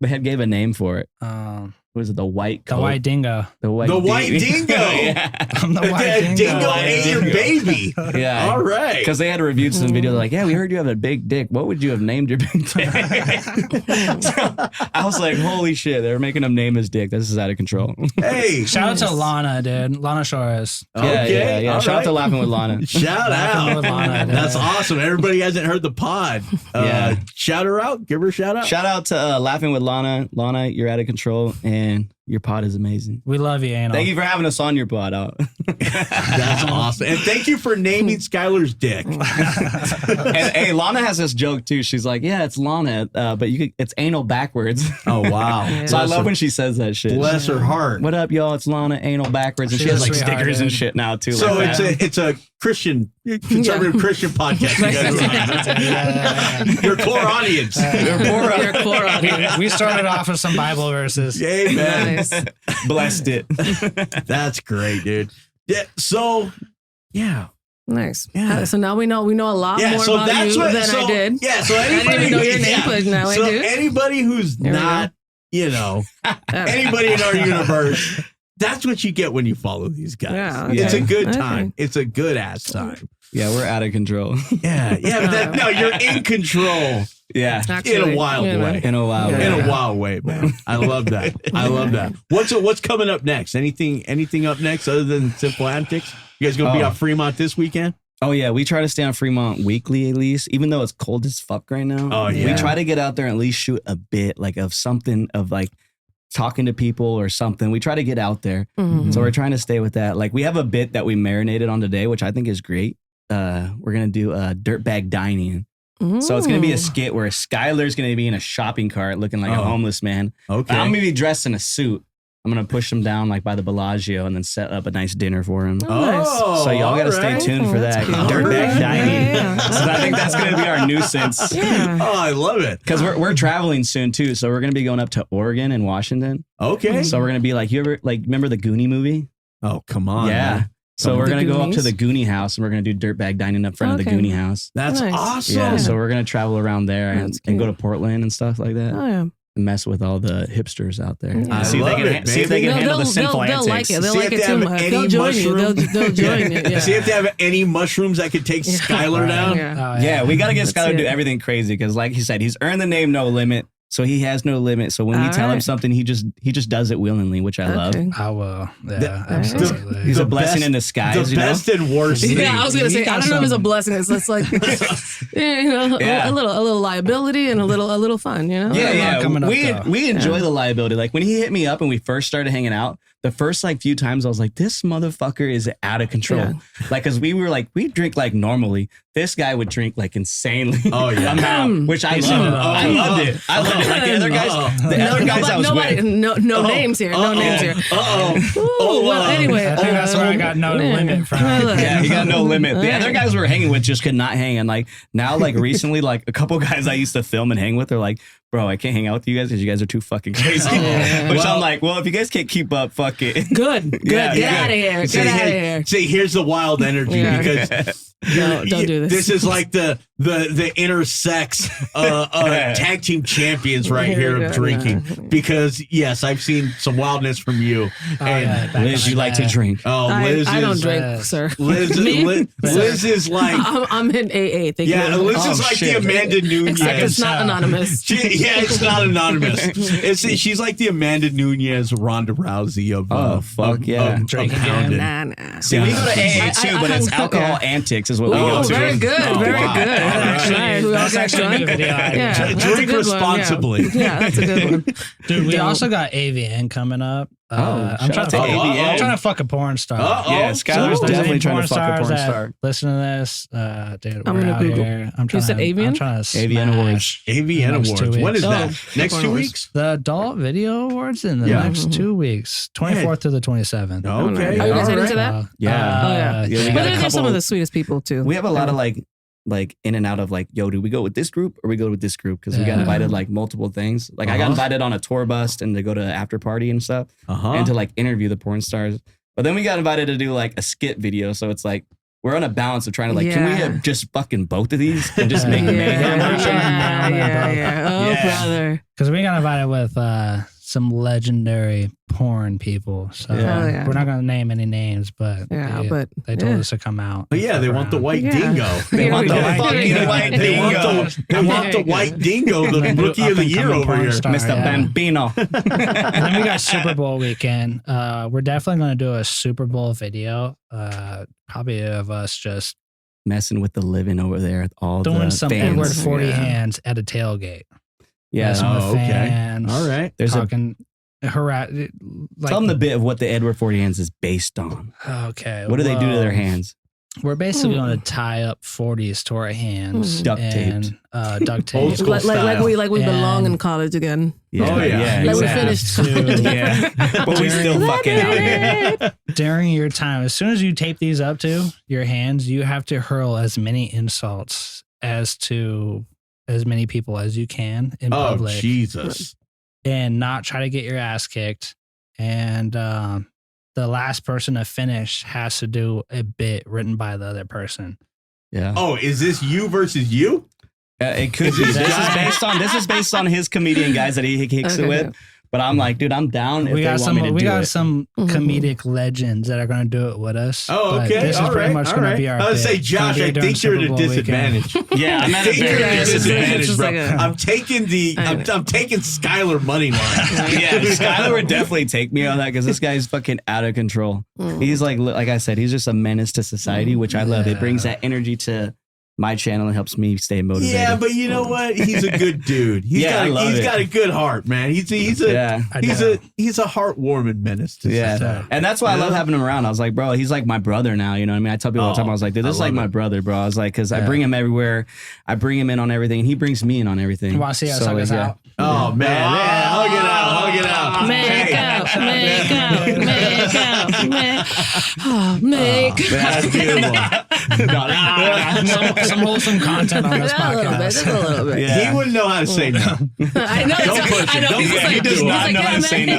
C: The head gave a name for it. What was it? The white
E: the
C: coat?
E: white dingo.
C: The white
B: the white dingo.
C: Yeah.
E: I'm the white dingo.
B: Dingo ate your baby.
C: Yeah.
B: All right.
C: Because they had reviewed some video. They're like, yeah, we heard you have a big dick. What would you have named your big dick? So I was like, holy shit. They were making him name his dick. This is out of control.
B: Hey,
E: Shout out to Lana, dude. Lana Shores.
B: Okay,
C: Yeah.
B: all
C: Shout out to
B: right.
C: Laughing with Lana.
B: Shout
E: Laughing
B: out.
E: with Lana, dude.
B: That's awesome. Everybody hasn't heard the pod.
C: Yeah.
B: Shout her out. Give her a shout out.
C: Shout out to Laughing with Lana. Lana, you're out of control, and your pod is amazing.
E: We love you, Anal.
C: Thank you for having us on your pod.
B: That's awesome. And thank you for naming Skylar's dick.
C: And hey, Lana has this joke too. She's like, "Yeah, it's Lana, but it's anal backwards."
B: Oh, wow.
C: So I
B: Bless
C: love
B: her-
C: when she says that shit.
B: Bless her heart.
C: What up, y'all? It's Lana, anal backwards, and she
E: She's
C: has
E: a
C: like
E: sweetheart,
C: stickers and
E: dude.
C: shit now too.
B: So
C: like that.
B: it's a Christian, conservative Christian podcast. You guys are on. Your core audience.
D: Your core audience.
E: We started off with some Bible verses.
B: Amen.
D: Nice.
C: blessed it.
B: That's great, dude. Yeah. So, yeah.
D: Nice.
B: Yeah.
D: So now we know a lot
B: Yeah.
D: more
B: So
D: about
B: that's
D: you
B: what
D: than I did.
B: Yeah. So
D: I didn't
B: anybody
D: even know your name, but now I
B: so
D: do.
B: anybody who's
D: There we
B: not, anybody in our universe, that's what you get when you follow these guys.
D: Yeah,
C: okay.
B: It's a good
D: Okay.
B: time. It's a good ass time.
C: Yeah, we're out of control.
B: Yeah. Yeah. But no, you're in control
C: Yeah,
B: in a wild way.
C: in a while.
B: In a wild way, man. I love that. I love that. What's coming up next? Anything up next other than Simple Antics? You guys gonna be on Fremont this weekend?
C: Oh yeah, we try to stay on Fremont weekly at least, even though it's cold as fuck right now.
B: Oh, yeah.
C: We try to get out there and at least shoot a bit like of something of like talking to people or something. We try to get out there.
D: Mhm.
C: So we're trying to stay with that. Like we have a bit that we marinated on today, which I think is great. We're going to do dirtbag dining. So it's going to be a skit where Skylar's going to be in a shopping cart looking like a homeless man.
B: Okay.
C: I'm going to be dressed in a suit. I'm going to push him down like by the Bellagio and then set up a nice dinner for him.
B: Oh,
C: So y'all got to stay tuned for that.
D: that's cute.
C: Dirtbag dining.
D: Yeah.
C: So I think that's going to be our nuisance.
D: Yeah.
B: Oh, I love it.
C: Because we're traveling soon too. So we're going to be going up to Oregon and Washington.
B: Okay.
C: So we're going to be like, you ever like remember the Goonie movie?
B: Oh, come on.
C: Yeah.
B: Man.
C: So we're
D: The
C: going to go up to
D: Goonies?
C: the Goonie house and we're going to do dirtbag dining up front of the
D: Okay.
C: Goonie house.
B: That's
D: Nice.
B: awesome.
C: Yeah. So we're going to travel around there and
D: That's
C: go to
D: cute.
C: Portland and stuff like that.
D: Oh yeah.
C: And mess with all the hipsters out there.
D: I
C: See if
B: love
C: they can,
B: it,
C: see if they
B: baby.
C: can handle the sinful
D: they'll like
C: antics.
D: it. They'll
B: See
D: like
B: if
D: it
B: they
D: too
B: have
D: much.
B: any
D: They'll join you.
B: mushroom.
D: They'll join you. Yeah.
B: See if they have any mushrooms that could take Skylar down.
D: Yeah.
E: Oh,
C: Yeah, we got to get
D: That's
C: Skylar to do
D: it.
C: everything crazy because, like he said, he's earned the name No Limit, so he has no limit. So when we
D: All
C: tell him
D: right.
C: something, he just does it willingly, which I love.
D: Okay.
E: I will. Yeah,
B: The-
E: absolutely.
C: He's
B: The
C: a blessing
B: best-
C: in disguise.
B: The
C: you know?
B: best and worst thing.
D: Yeah, I was gonna say. I don't know if it's a
E: some-
D: blessing. It's like, yeah, you know,
C: Yeah.
D: a little liability and a little fun. You know.
C: Yeah, yeah.
E: coming up,
C: We
E: though.
C: we enjoy the liability. Like when he hit me up and we first started hanging out, the first like few times I was like, this motherfucker is out of control.
D: Yeah.
C: Like, cause we were like, we drink like normally. This guy would drink like insanely.
B: Oh, yeah.
C: somehow, which I loved. I loved it. I loved it. Like the other guys, the other guys I was
D: nobody,
C: with.
D: no names here. No names here.
B: Uh-oh.
D: Well, anyway,
E: I think that's where I got no limit from.
C: Yeah, he got no limit. The
D: Alright.
C: other guys we were hanging with just could not hang. And like now, like recently, like a couple guys I used to film and hang with are like, bro, I can't hang out with you guys because you guys are too fucking crazy.
D: Yeah.
C: Which I'm like, well, if you guys can't keep up, fuck it.
D: Good.
C: Yeah,
D: Get
C: yeah.
D: out of here.
B: See,
D: Get out of here.
B: see, here's the wild energy
D: Yeah.
B: because
D: Don't do this.
B: This is like the intersex tag team champions right here of
D: Yeah.
B: drinking. Because yes, I've seen some wildness from you.
E: Oh, yeah, back
C: Liz,
E: in
C: you
E: the
C: like to
E: day.
C: drink.
B: Oh,
D: I
B: Liz
D: don't
B: is
D: drink,
E: Liz.
D: sir.
B: Liz,
D: Me?
B: Liz is like
D: I'm in AA. Thank
B: yeah,
D: you.
B: Liz
C: Oh,
B: is like
C: shit.
B: the Amanda Nunez.
D: Except it's not anonymous.
B: Yeah, it's not anonymous. She's like the Amanda Nunez, Ronda Rousey of
C: Oh, fuck yeah.
E: Drinking
B: Pounded.
D: Nah.
C: See, we go to AA
D: I-
C: too,
D: I
C: but it's
D: hung-
C: alcohol
D: yeah.
C: antics is what we go
D: Oh,
C: to.
D: very good.
B: Oh,
D: Very
B: wow.
D: good.
E: That's
D: Nice. We all
E: that's
D: got
E: actually a
D: drunk.
E: good video idea.
D: Yeah, that's a
B: Drink
D: good one, yeah.
B: responsibly.
D: Yeah, that's a good one.
E: Dude, we
D: Don't.
E: also got AVN coming up.
C: Oh,
E: I'm
C: shout
E: trying
C: out to
E: to
C: AVN.
E: I'm trying to fuck a porn star.
B: Uh-oh.
C: Yeah, Skylar's
E: So if there's
C: definitely
E: any
C: trying to fuck a
E: stars
C: porn
E: that
C: star.
E: Listen to this, dude.
D: I'm
E: we're
D: gonna
E: out
D: Google.
E: here. I'm
D: You
E: trying
D: said
E: to,
D: AVN?
E: I'm trying to
C: AVN Awards.
E: smash
B: AVN
E: next 2
B: Awards. When is
D: Oh,
B: that? Next
D: porn
B: 2
D: awards.
B: weeks?
E: the Adult Video Awards in the
B: Yeah.
E: next 2 weeks, 24th to the 27th.
B: Okay.
D: Are you guys
B: all
D: heading
B: right.
D: to that?
C: Yeah.
D: Oh, yeah.
C: Yeah, we
D: But
C: got a
D: they're some
C: couple-
D: of the sweetest people too.
C: We have a lot of like in and out of like, yo, do we go with this group or we go with this group? Because we got
E: Yeah.
C: invited like multiple things. Like I got
B: Uh-huh.
C: invited on a tour bus and to go to after party and stuff
B: Uh-huh.
C: and to like interview the porn stars. But then we got invited to do like a skit video. So it's like we're on a balance of trying to like, can we
D: Yeah.
C: have just fucking both of these and just make
E: Yeah.
C: mayhem?
D: Yeah. Oh,
B: Yeah.
D: brother.
E: Because we got invited with some legendary porn people. So
C: Yeah.
D: Oh, yeah.
E: we're not going to name any names, but
D: Yeah,
E: they,
D: but
E: they told
D: yeah.
E: us to come out.
B: But yeah, they want the white
D: Yeah.
B: dingo.
C: They
D: Here
C: want
D: we
C: the
D: go.
C: fucking
D: Here we go.
C: white
B: They want
C: dingo.
B: the white dingo, the
E: And the
B: rookie of the year
E: up-and-coming
B: over
E: porn
B: here.
E: star.
C: Mr.
E: Yeah.
C: Bambino.
E: And then we got Super Bowl weekend. We're definitely going to do a Super Bowl video. Probably of us just
C: Messing with the living over there. All
E: doing
C: the
E: some
C: fans.
E: Edward 40
D: Yeah.
E: hands at a tailgate.
C: Yeah.
E: Messing with
B: Oh, okay.
E: fans.
B: All right.
C: There's a
E: talking harass. Like,
C: tell them the bit of what the Edward 40 hands is based on.
E: okay.
C: What do they do to their
E: well,
C: hands?
E: We're basically
D: Hmm.
E: going to tie up 40s to our hands.
C: Duct
E: and, duct tape.
B: Old school
D: Like
B: style.
D: we belong
E: And-
D: in college again.
B: Oh, yeah.
D: Like we
E: exactly.
D: finished
E: Dude,
C: Yeah. But we still fucking out here.
E: During your time, as soon as you tape these up to your hands, you have to hurl as many insults as to as many people as you can in
B: Oh,
E: public
B: Jesus.
E: and not try to get your ass kicked. And the last person to finish has to do a bit written by the other person.
C: Yeah.
B: Oh, is this you versus you?
C: It could be.
B: Is this
C: This is based on his comedian guys that he kicks it
D: Okay,
C: with.
D: yeah.
C: But I'm like, dude, I'm down if
E: We
C: they
E: got
C: want me to
E: some. We
C: do
E: got
C: it.
E: some
D: Mhm.
E: comedic legends that are going to do it with us.
B: Oh,
E: But
B: okay.
E: This is
B: all
E: pretty
B: right.
E: much
B: all
E: going to
B: right.
E: be our.
B: I would say,
E: bit. It's gonna
B: Josh,
E: be
B: I
E: during
B: think you're at
E: Super
B: a
E: Bowl weekend.
B: disadvantage.
C: Yeah, I'm
B: I
C: at a
B: think you're
C: very
B: at a
D: It's
B: disadvantage,
D: just
B: bro.
D: like a-
B: I'm taking I'm taking Skylar money line.
C: Yeah, Skylar would definitely take me on that because this guy's fucking out of control.
D: Mm.
C: He's like I said, he's just a menace to society, which I love. It brings
E: Yeah.
C: that energy to my channel and helps me stay motivated.
B: Yeah, but you know what? He's a good dude. He's got a good heart, man. He's a heartwarming menace to society.
C: And that's why I love having him around. I was like, bro, he's like my brother now. You know what I mean? I tell people all the time, I was like, dude, this is like my brother, bro. I was like, because I bring him everywhere. I bring him in on everything, and he brings me in on everything.
E: You want to see us hug us out?
B: Oh, man. Hug it out.
D: Make
B: That's beautiful.
E: Some wholesome content on this podcast.
D: Just a little bit.
C: Yeah.
B: He wouldn't know how to say no.
D: I know.
B: Don't push him. Don't push him.
C: He does not know how to say no.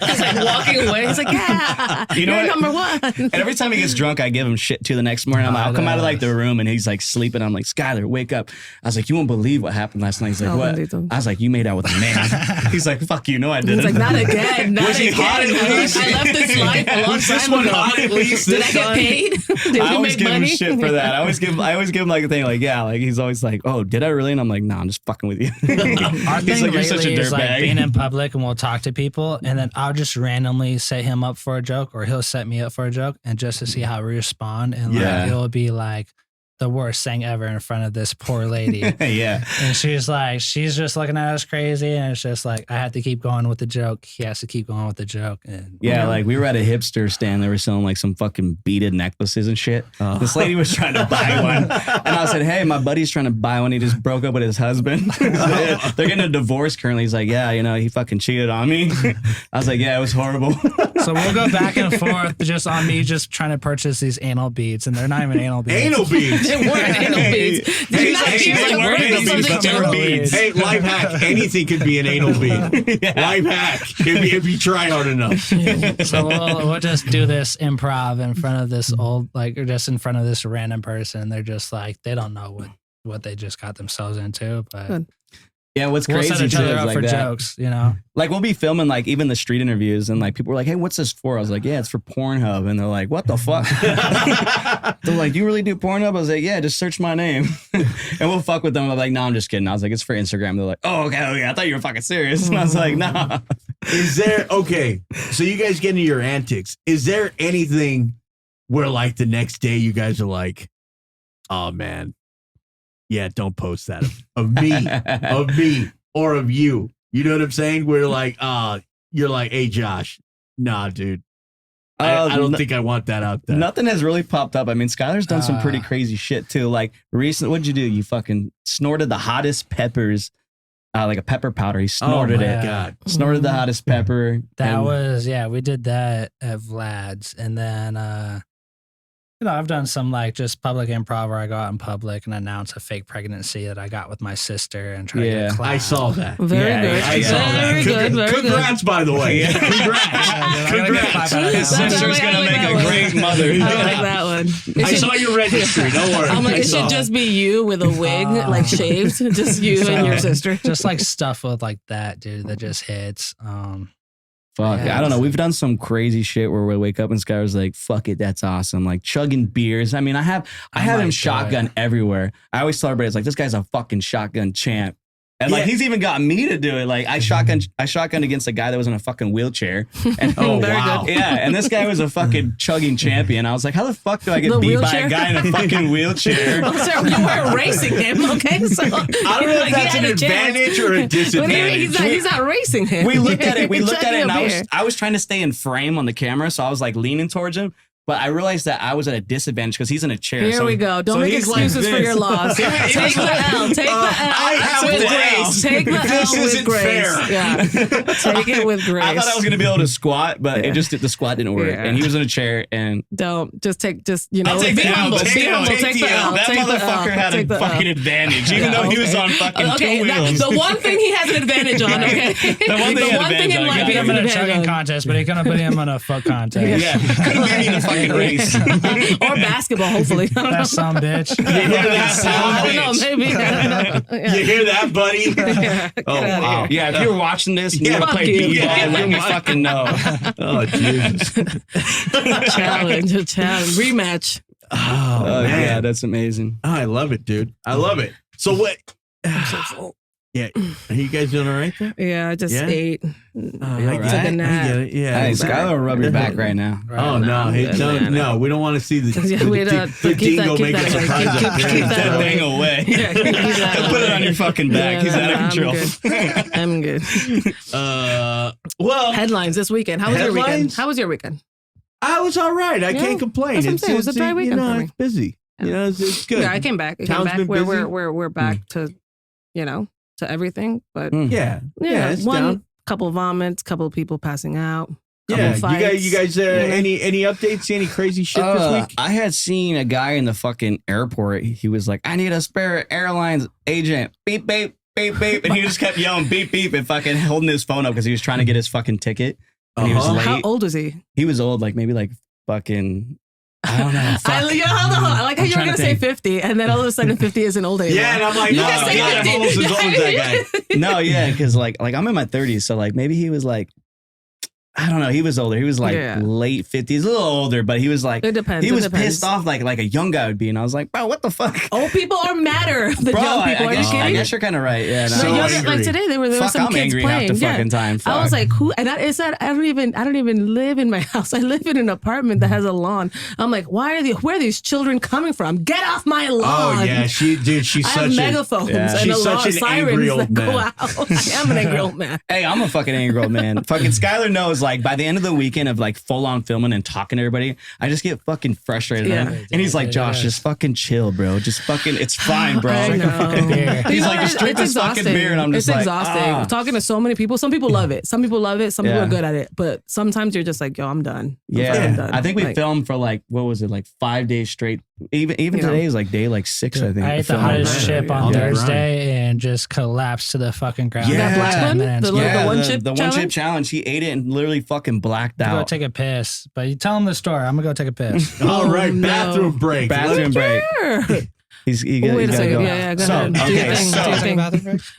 D: He's like walking away. He's like, yeah,
C: You know
D: you're
C: what?
D: number one.
C: And every time he gets drunk, I give him shit too the next morning. I'll come out of like the room and he's like sleeping. I'm like, Skyler, wake up. I was like, you won't believe what happened last night. He's like, what? I was like, you made out with a man. He's like, fuck you. No, I didn't.
D: He's like, not again. Not
B: Was he
D: again.
B: hot at least?
D: I left this life a long
B: Was this
D: time
B: one
D: ago.
B: hot at least?
D: Did I get paid? Did
C: I
D: we
C: always
D: make
C: give him
D: money?
C: shit for that. I always give him like a thing like, yeah, like he's always like, oh, did I really? And I'm like, nah, I'm just fucking with you.
E: Our
C: He's
E: thing
C: like, you're such a
E: lately is like
C: dirtbag.
E: being in public and we'll talk to people and then I'll just randomly set him up for a joke or he'll set me up for a joke and just to see how we respond and like it'll be like the worst thing ever in front of this poor lady.
C: Yeah.
E: And she's just looking at us crazy and it's just like I had to keep going with the joke. He has to keep going with the joke. And
C: Yeah, like we were at a hipster stand. They were selling like some fucking beaded necklaces and shit. This lady was trying to buy one. And I said, hey, my buddy's trying to buy one. He just broke up with his husband. They're getting a divorce currently. He's like, yeah, you know, he fucking cheated on me. I was like, yeah, it was horrible.
E: So we'll go back and forth just on me just trying to purchase these anal beads and they're not even anal beads.
B: Anal beads.
D: They weren't anal beads.
B: Hey,
D: She's like,
E: wearing
D: wearing
E: anal beads, but they were beads.
B: Hey, life hack. Anything could be an anal bead. Life hack. If you try hard enough.
E: So we'll just do this improv in front of this old, like, or just in front of this random person. They're just like, they don't know what they just got themselves into. But
D: Good.
C: Yeah, what's
E: we'll
C: crazy
E: set each
C: too
E: other
C: is
E: up
C: like
E: for
C: that.
E: jokes, you know?
C: Like we'll be filming like even the street interviews and like people were like, hey, what's this for? I was like, yeah, it's for Pornhub. And they're like, what the fuck? They're like, you really do Pornhub? I was like, yeah, just search my name. And we'll fuck with them. I'm like, no, I'm just kidding. I was like, it's for Instagram. They're like, oh, okay. I thought you were fucking serious. And I was like, nah.
B: Is there, okay, so you guys get into your antics. Is there anything where like the next day you guys are like, oh man, yeah, don't post that of me or of you. You know what I'm saying? We're like, you're like, hey Josh, nah, dude. I don't think I want that out there.
C: Nothing has really popped up. I mean, Skylar's done some pretty crazy shit too. Like recently, what'd you do? You fucking snorted the hottest peppers, like a pepper powder. He snorted it.
B: God.
C: Snorted the hottest pepper.
E: That
C: and-
E: was, we did that at Vlad's. And then, I've done some like just public improv where I go out in public and announce a fake pregnancy that I got with my sister and try to get a clap.
B: I saw that.
D: Very good.
B: I saw that.
D: Very good. Very good.
B: Congrats, by the way.
E: Congrats.
C: His sister's gonna make a great mother.
D: I like that one.
B: I saw your registry. Don't worry.
D: I'm like, it should just be you with a wig, like shaved, just you and your sister.
E: Just like stuff with like that, dude, that just hits.
C: Fuck,
D: Yeah.
C: I don't know. We've done some crazy shit where we wake up and Skylar's like, fuck it, that's awesome. Like chugging beers. I mean, I have him shotgun everywhere. I always tell everybody, it's like, this guy's a fucking shotgun champ. And like, he's even got me to do it. Like I shotgunned against a guy that was in a fucking wheelchair. And,
B: Oh, wow.
C: Yeah, and this guy was a fucking chugging champion. I was like, how the fuck do I get beat by a guy in a fucking wheelchair?
D: Oh, sir, you weren't racing him, okay? So
B: I don't know if that's an advantage or a disadvantage.
D: He's not racing him.
C: We looked at it. And
D: beer.
C: I was trying to stay in frame on the camera, so I was like leaning towards him. But I realized that I was at a disadvantage because he's in a chair.
D: Here we go. Don't make
C: he's
D: excuses
C: like
D: for your loss. Take the L. Take the L.
B: I have
D: with
B: grace.
D: Take the
B: This
D: L with
B: isn't
D: grace.
B: fair.
D: Yeah. Take it with grace.
C: I thought I was gonna be able to squat, but the squat didn't work.
D: Yeah.
C: And he was in a chair, and
D: Don't just
C: I'll take
D: be
C: the L.
D: humble.
C: Take
D: Be
C: the L.
D: humble. Take the L.
C: That
D: Take the
C: motherfucker
D: L.
C: had
D: Take
C: a
D: the
C: fucking
D: L.
C: advantage, even though he was on fucking two wheels.
D: The one thing he has an advantage on. Okay.
C: The one thing he had advantage
D: in
C: on,
D: life
C: yeah.
D: he
E: Put
D: has
E: him
D: an
E: in a chugging
D: advantage on.
E: contest, but he couldn't put him in a foot contest.
C: Yeah, could have been in a fucking race.
D: Or basketball, hopefully. I don't know.
E: That some bitch.
B: You hear that,
D: I don't know. Maybe. I don't know. Yeah.
B: You hear that, buddy?
D: Yeah.
B: Oh,
D: Get outta
B: wow.
D: here.
C: Yeah, if you're watching this, and you want to
D: fuck
C: play
D: you.
C: b-ball,
D: Yeah,
C: let me fucking know.
B: Oh, Jesus.
D: Challenge. Rematch.
B: Oh,
C: Oh
B: man.
C: yeah, that's amazing.
B: Oh, I love it, dude. I love it. So what? Yeah. Are you guys doing all right there?
D: Yeah, I just ate.
B: I
D: Took
B: get
D: a
B: it.
D: nap.
B: I get it. Yeah.
C: Hey,
B: I'm back.
C: Skylar will rub your back right now.
B: Oh no! Hey, no, we don't want to see the dingo make a surprise appearance.
C: Keep that thing away.
D: Yeah, keep that
C: Put it
D: away.
C: on your fucking back. He's out of control.
D: I'm good.
B: Well,
D: Headlines this weekend. How was your weekend?
B: Headlines?
D: How was your weekend?
B: I was all right. I can't complain.
D: That's what I'm saying. It was a dry weekend for me.
B: It's busy.
D: Yeah.
B: You know, it's good.
D: Yeah, I came back.
B: Town's been busy.
D: We're back to, to everything. But
B: Yeah, it's
D: one
B: down.
D: couple vomits, couple people passing out.
B: Yeah,
D: Fights,
B: you guys, any updates? See any crazy shit this week?
C: I had seen a guy in the fucking airport. He was like, I need a spare airlines agent. Beep, beep, beep, beep. And he just kept yelling beep, beep and fucking holding his phone up because he was trying to get his fucking ticket. And he was late.
D: How old was he?
C: He was old, like maybe like fucking, I don't know.
D: Hold on. I like how you were going to say 50, and then all of a sudden 50 isn't old anymore.
B: Yeah, and I'm like,
D: You
B: no,
D: can say
B: I'm
D: 50.
B: almost as old as that guy.
C: No, yeah, because like I'm in my 30s, so like maybe he was like, I don't know, he was older. He was like late 50s, a little older, but he was like,
D: It depends.
C: he
D: It
C: was
D: depends.
C: pissed off like a young guy would be, and I was like, bro, what the fuck?
D: Old people are madder than young people. Are you kidding?
C: I guess you're kind of right. Yeah, no.
D: The
B: So
D: younger,
B: angry.
D: like today, there were
C: Fuck,
D: some
C: I'm
D: kids
C: angry
D: playing.
C: half the fucking time.
D: I was
C: Fuck.
D: like, who? And I said, I don't even live in my house. I live in an apartment that has a lawn. I'm like, where are these children coming from? Get off my lawn!
B: Oh yeah, she's
D: I have
B: such
D: megaphones
C: Yeah.
D: and
B: She's
D: alarm
B: such an angry
D: sirens
B: old
D: that go
B: man.
D: out. I am an angry old man.
C: Hey, I'm a fucking angry old man. Fucking Skylar knows, like, by the end of the weekend of like full on filming and talking to everybody, I just get fucking frustrated.
D: Yeah.
C: And he's like, Josh, just fucking chill, bro. Just fucking, it's fine, bro.
D: I know.
C: He's
D: You know
C: like,
D: what?
C: just drink
D: It's
C: this fucking beer. And I'm just
D: it's
C: like,
D: exhausting. Talking to so many people. Some people love it. Some people love it. Some people
C: Yeah.
D: are good at it. But sometimes you're just like, yo, I'm done. I'm
C: Yeah.
D: fucking done.
C: I think we
D: Like,
C: filmed for like, what was it, like 5 days straight. Even today is like day like 6, I think.
E: I ate the
C: Filming.
E: hottest chip
B: Yeah.
E: on
B: On the
E: Thursday and just collapsed to the fucking ground.
B: Yeah.
D: That black one?
E: Man,
D: The
C: Yeah,
D: one chip
C: the one
D: challenge?
C: chip challenge. He ate it and literally fucking blacked
E: I'm gonna go
C: out.
E: take a piss. But you tell him the story. I'm gonna go take a piss.
B: All right,
D: no.
B: bathroom break.
C: Bathroom break.
D: Sure.
C: He
D: Wait a
C: gotta
D: second.
C: go.
D: Yeah, go
C: So,
D: ahead. Do your
C: okay,
D: thing.
C: so-
D: Do your thing.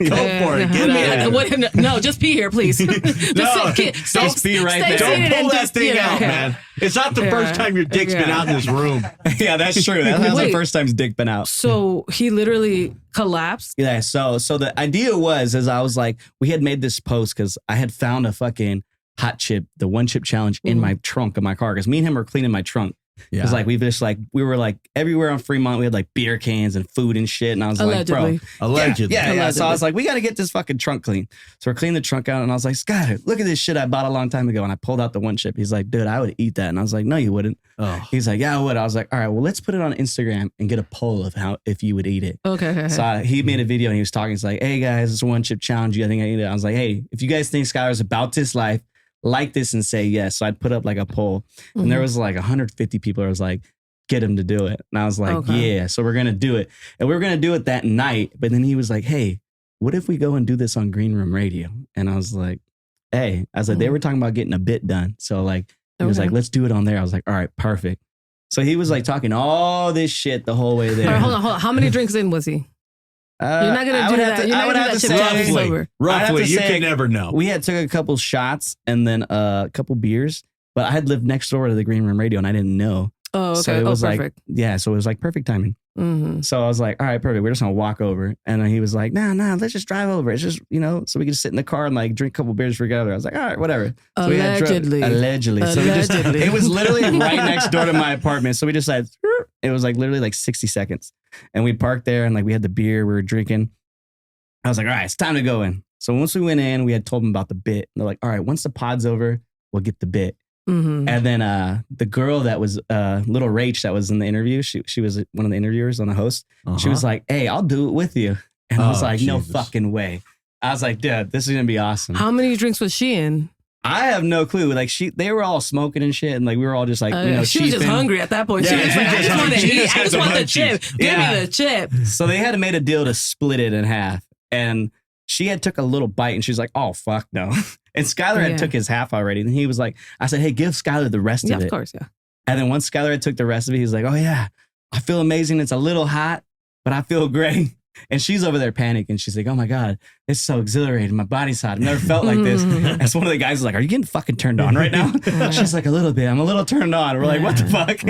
B: Go for it. Get out.
D: No, just pee here, please. Just
C: just pee right there.
B: Don't
D: seated
B: pull
D: and
B: that
D: just,
B: thing
D: you know,
B: out, man. It's not the first time your dick's been out in this room.
C: Yeah, that's true. That's the
D: Wait.
C: first time his dick been out.
D: So he literally collapsed.
C: Yeah. So the idea was, I was like, we had made this post because I had found a fucking hot chip, the one chip challenge in my trunk of my car. Because me and him were cleaning my trunk. Because like we were like everywhere on Fremont, we had like beer cans and food and shit. And I was
D: Allegedly.
C: like, bro.
B: Allegedly.
C: Yeah. So I was like, we got to get this fucking trunk clean. So we're cleaning the trunk out, and I was like, Skyler, look at this shit I bought a long time ago. And I pulled out the one chip. He's like, dude, I would eat that. And I was like, no, you wouldn't.
B: Oh.
C: He's like, yeah, I would. I was like, all right, well, let's put it on Instagram and get a poll of how if you would eat it.
D: Okay.
C: So he made a video and he was talking. He's like, hey guys, it's a one chip challenge. You think I eat it? I was like, hey, if you guys think Skyler's about this life, like this and say yes. So I'd put up like a poll, and there was like 150 people. I was like, get him to do it. And I was like, yeah. So we're going to do it. And we were going to do it that night. But then he was like, hey, what if we go and do this on Green Room Radio? And I was like, hey, they were talking about getting a bit done. So like, he was like, let's do it on there. I was like, all right, perfect. So he was like talking all this shit the whole way there.
D: All right, hold on. How many drinks in was he? You're not gonna do that. You're not gonna do that shit
C: say,
D: sober.
B: Roughly, you can never know.
C: We had took a couple shots and then a couple beers, but I had lived next door to the Green Room Radio and I didn't know.
D: Oh, okay.
C: So it was
D: perfect.
C: so it was like perfect timing.
D: Mm-hmm.
C: So I was like, all right, perfect. We're just gonna walk over. And then he was like, nah, let's just drive over. It's just, so we could just sit in the car and like drink a couple beers together. I was like, all right, whatever. So
D: Allegedly.
C: So it was literally right next door to my apartment. So we just like, it was like literally like 60 seconds. And we parked there and like we had the beer, we were drinking. I was like, all right, it's time to go in. So once we went in, we had told them about the bit. And they're like, all right, once the pod's over, we'll get the bit.
D: Mm-hmm.
C: And then the girl that was little Rach that was in the interview, she was one of the interviewers on the host. She was like, hey, I'll do it with you. And I was like, no fucking way. I was like, dude, this is going to be awesome.
D: How many drinks was she in?
C: I have no clue. Like they were all smoking and shit. And like, we were all just like,
D: she was just hungry at that point.
B: Yeah,
D: She was like, I just want to eat. I just want the
B: munchies.
D: chip. Give me the chip.
C: So they had made a deal to split it in half. And she had took a little bite and she was like, oh, fuck no. And Skylar had took his half already. And he was like, I said, hey, give Skylar the rest
D: Yeah,
C: of it.
D: of course, yeah.
C: And then once Skylar had took the rest of it, he was like, oh yeah, I feel amazing. It's a little hot, but I feel great. And she's over there panicking. She's like, oh my God, it's so exhilarating. My body's hot. I've never felt like this. And so one of the guys is like, are you getting fucking turned on right now? She's like, a little bit. I'm a little turned on. We're like, what the fuck?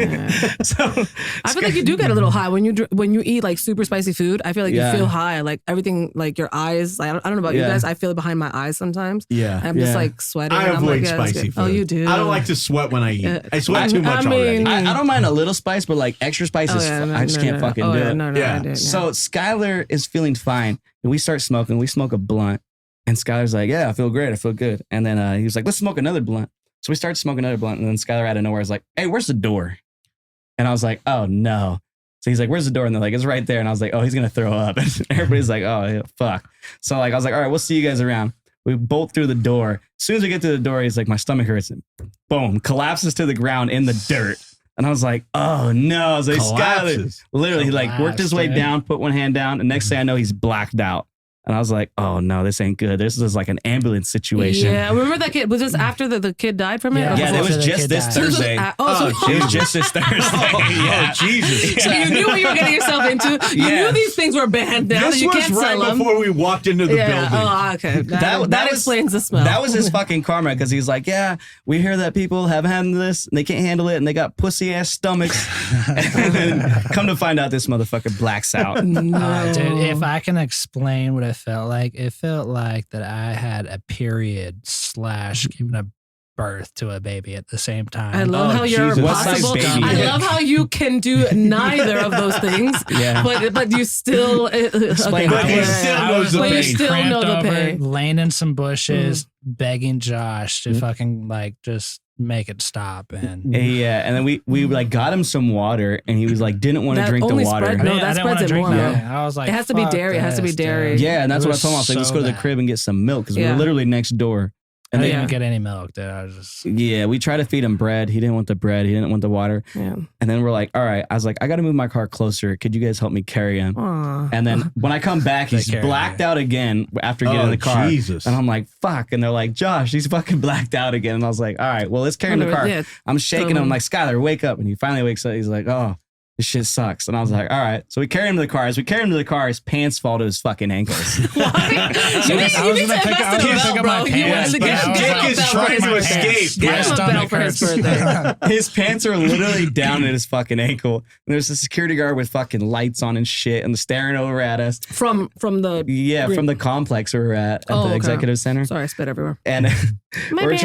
C: So
D: I feel like you do get a little high when you eat like super spicy food. I feel like you feel high, like everything, like your eyes. I don't know about you guys. I feel it behind my eyes sometimes.
B: Yeah.
D: I'm just like sweating.
B: I avoid spicy food.
D: Oh, you do?
B: I don't like to sweat when I eat. I sweat too much already.
C: I don't mind a little spice, but like extra spice I just can't fucking do it. So Skylar is feeling fine. And we start smoking. We smoke a blunt. And Skylar's like, yeah, I feel great. I feel good. And then he was like, let's smoke another blunt. So we started smoking another blunt. And then Skylar out of nowhere is like, hey, where's the door? And I was like, oh, no. So he's like, where's the door? And they're like, it's right there. And I was like, oh, he's going to throw up. And everybody's like, oh, yeah, fuck. So like, I was like, all right, we'll see you guys around. We bolt through the door. As soon as we get to the door, he's like, my stomach hurts. And boom, collapses to the ground in the dirt. And I was like, oh, no. I was like, Skylar. Literally, he like worked his way down, put one hand down. And next thing I know, he's blacked out. And I was like, oh, no, this ain't good. This is like an ambulance situation.
D: Yeah, remember that kid? Was this after the kid died from it?
C: Yeah, it was just this Thursday.
D: It was
C: just this Thursday.
B: Oh, Jesus.
D: So you knew what you were getting yourself into. You knew these things were banned now.
B: This
D: you
B: was
D: can't
B: right
D: sell them.
B: before we walked into the building.
D: Oh, okay. That explains the smell.
C: That was his fucking karma because he's like, yeah, we hear that people have handled this and they can't handle it and they got pussy ass stomachs. And then come to find out this motherfucker blacks out.
D: No.
E: Dude, if I can explain what it felt like that I had a period / giving a birth to a baby at the same time.
D: I love how you're possible. I love how you can do neither of those things. But you still
C: Explain
B: but he still knows the pain.
D: You still know the pain.
E: Laying in some bushes, begging Josh to fucking like just make it stop. And
C: and then we like got him some water and he was like didn't want to drink the water.
D: That spreads it more.
E: I was like,
D: it has to be dairy. It has to be dairy.
C: Yeah, and that's what I told him. I was like, let's go to the crib and get some milk because we're literally next door.
E: And I didn't even get any milk, dude. I was just...
C: Yeah, we tried to feed him bread. He didn't want the bread. He didn't want the water. Yeah. And then we're like, all right. I was like, I got to move my car closer. Could you guys help me carry him?
D: Aww.
C: And then when I come back, he's blacked out again after getting in the car.
B: Jesus.
C: And I'm like, fuck. And they're like, Josh, he's fucking blacked out again. And I was like, all right, well, let's carry him in the car. Yeah, I'm shaking him. I'm like, Skylar, wake up. And he finally wakes up. He's like, oh, this shit sucks. And I was like, all right. So we carry him to the car. As we carry him to the car, his pants fall to his fucking ankles.
D: Why? You need to invest in a belt, bro. He wanted to
B: Dick is trying to escape.
D: Get him a belt for his birthday.
C: His pants are literally down at his fucking ankle. And there's a security guard with fucking lights on and shit and staring over at us.
D: From the
C: complex we were at the executive center.
D: Sorry, I spit everywhere.
C: And we're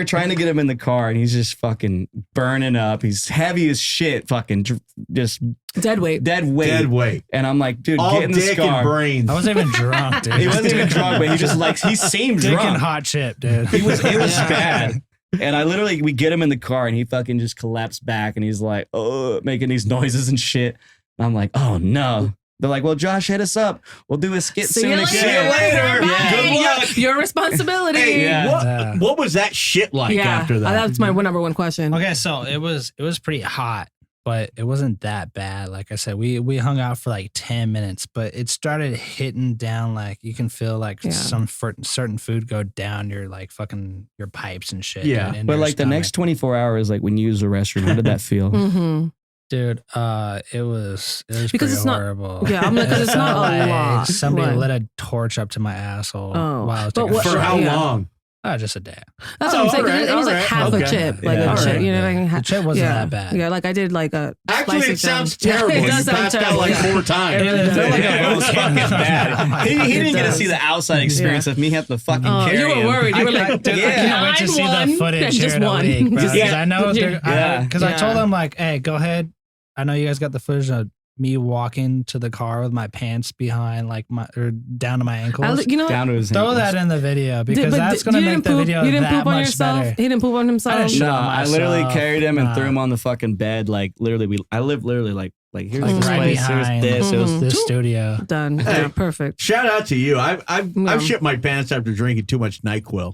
C: trying to get him in the car and he's just fucking burning up. He's heavy as shit, fucking just
D: dead weight.
C: And I'm like, dude, get in this
B: dick
C: car.
B: And brains.
E: I wasn't even drunk, dude.
C: He wasn't even drunk, but he seemed
E: dick
C: drunk.
E: And hot chip, dude.
C: It was bad. And we get him in the car and he fucking just collapsed back and he's like, oh, making these noises and shit. And I'm like, oh no. They're like, well, Josh, hit us up. We'll do a skit soon again.
B: See you later.
D: Yeah. Good luck. Your responsibility.
B: Hey, what was that shit like after that?
D: That's my number one question.
E: Okay, so it was pretty hot, but it wasn't that bad. Like I said, we hung out for like 10 minutes, but it started hitting down. Like you can feel like some certain food go down your like fucking your pipes and shit.
C: Yeah, but like the next 24 hours, like when you use the restroom, how did that feel?
D: Mm-hmm.
E: Dude, it was
D: because it's
E: horrible.
D: Not. Yeah, I'm like, because it's not a lot.
E: Somebody lit a torch up to my asshole while I was taking
B: for how long?
E: Just a day.
D: That's what I'm saying. Right, it was like half a chip, like a chip. You know,
E: the chip wasn't that bad.
D: Yeah, like I did like a.
B: Actually, it sounds terrible. It does sound terrible. Like 4 times.
C: It was fucking bad. He didn't get to see the outside experience of me having to fucking carry him.
D: You were worried. You were like,
E: I can't wait to see the footage here in a week, bro. Because I know, because I told them like, hey, go ahead. I know you guys got the footage of me walking to the car with my pants behind, like down to my ankles.
C: Down to his
E: throw
C: ankles.
E: that in the video because that's going to make the video that much better.
D: He didn't poop on himself.
C: I literally carried him and threw him on the fucking bed. Like literally, I live literally like here's this
E: right
C: place, here's this. It was
E: this studio.
D: Done. Yeah, perfect.
B: Shout out to you. I've shit my pants after drinking too much NyQuil.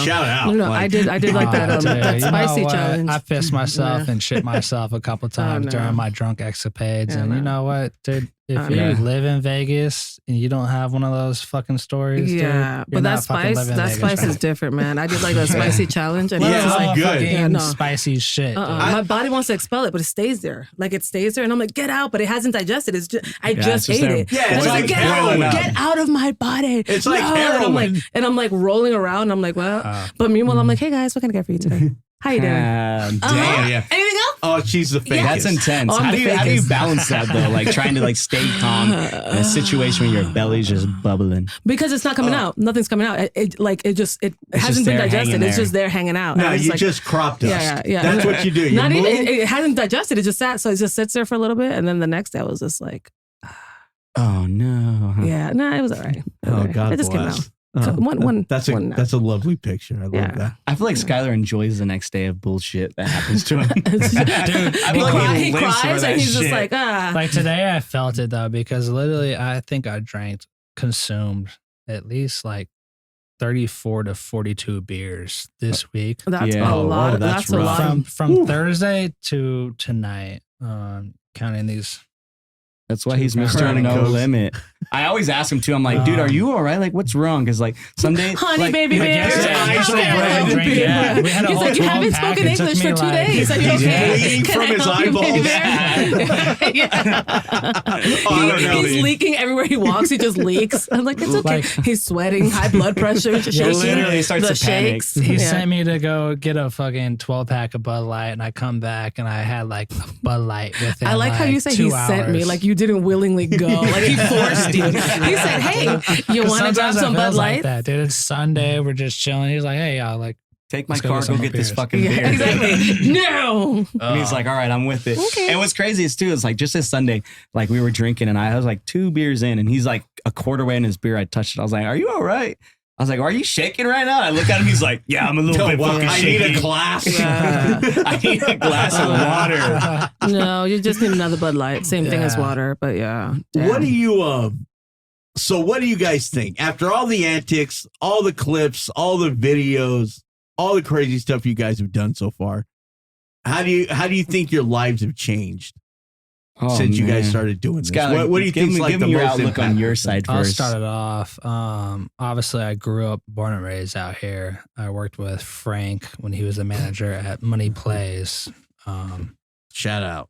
B: Shout out.
D: No, I did like that spicy challenge.
E: I pissed myself and shit myself a couple times during my drunk escapades, and you know what, dude. If you live in Vegas and you don't have one of those fucking stories,
D: yeah,
E: dude,
D: but that spice is different, man. I did like a spicy challenge, and
B: it's like
E: good.
B: Yeah,
D: no.
E: Spicy shit.
D: My body wants to expel it, but it stays there. Like it stays there, and I'm like, get out, but it hasn't digested. It's just I just ate it.
B: Yeah, it's
D: like get out of my body.
B: It's like heroin.
D: And I'm like rolling around. And I'm like, well, but meanwhile, I'm like, hey guys, what can I get for you today? How you doing?
B: Damn, yeah.
D: Anything else?
B: Oh, she's the fakest.
C: That's intense. How do you balance that though? Like trying to like stay calm in a situation where your belly's just bubbling.
D: Because it's not coming out. Nothing's coming out. It hasn't been digested. It's just there hanging out.
B: No, you just cropped us. Yeah. That's what you do. You
D: not even. It hasn't digested. It just sat. So it just sits there for a little bit, and then the next day I was just like,
C: oh no.
D: Yeah. No, it was all right.
B: God
D: it just
B: bless.
D: came out. That's
B: a lovely picture. I love that.
C: I feel like Skylar enjoys the next day of bullshit that happens to him.
E: Dude,
C: I feel like
D: he cries and he's
C: shit.
D: just like,
E: Like today I felt it though, because literally I think I consumed at least like 34 to 42 beers this week.
D: That's a lot. That's a lot.
E: From Thursday to tonight, counting these.
C: That's why he's Mr. No Limit. I always ask him too. I'm like, dude, are you all right? Like, what's wrong? Because like Sunday,
D: honey,
C: like,
D: baby,
E: we had a whole
D: you haven't spoken English for 2 days. Are you okay?
B: Bleeding from his eyeballs.
D: He's leaking everywhere he walks. He just leaks. I'm like, it's okay. He's sweating, high blood pressure, just shaking.
C: Literally starts to panic.
E: He sent me to go get a fucking 12-pack of Bud Light, and I come back and I had like a Bud Light within.
D: I like how you say he sent me, like you didn't willingly go, like he forced you. He said, "Hey, you want to grab some Bud Light?"
E: Like that, dude. It's Sunday. We're just chilling. He's like, "Hey, y'all, like,
C: take my car, go get this fucking beer."
D: Exactly. No.
C: And he's like, "All right, I'm with it." Okay. And what's crazy is too, it's like just this Sunday, like we were drinking, and I was like 2 beers in, and he's like a quarter way in his beer. I touched it. I was like, "Are you all right?" I was like, "Are you shaking right now?" I look at him. He's like, "Yeah, I'm a little bit fucking shaky.
B: I need a glass.
C: I need a glass of water."
D: No, you just need another Bud Light. Same thing as water, but yeah. Damn.
B: What do you So what do you guys think? After all the antics, all the clips, all the videos, all the crazy stuff you guys have done so far, how do you think your lives have changed since you guys started doing this?
C: Skylar,
B: what do you think is like the
C: your
B: most
C: outlook on your side first?
E: I'll start it off. Obviously, I grew up, born and raised out here. I worked with Frank when he was the manager at Money Plays.
B: Shout out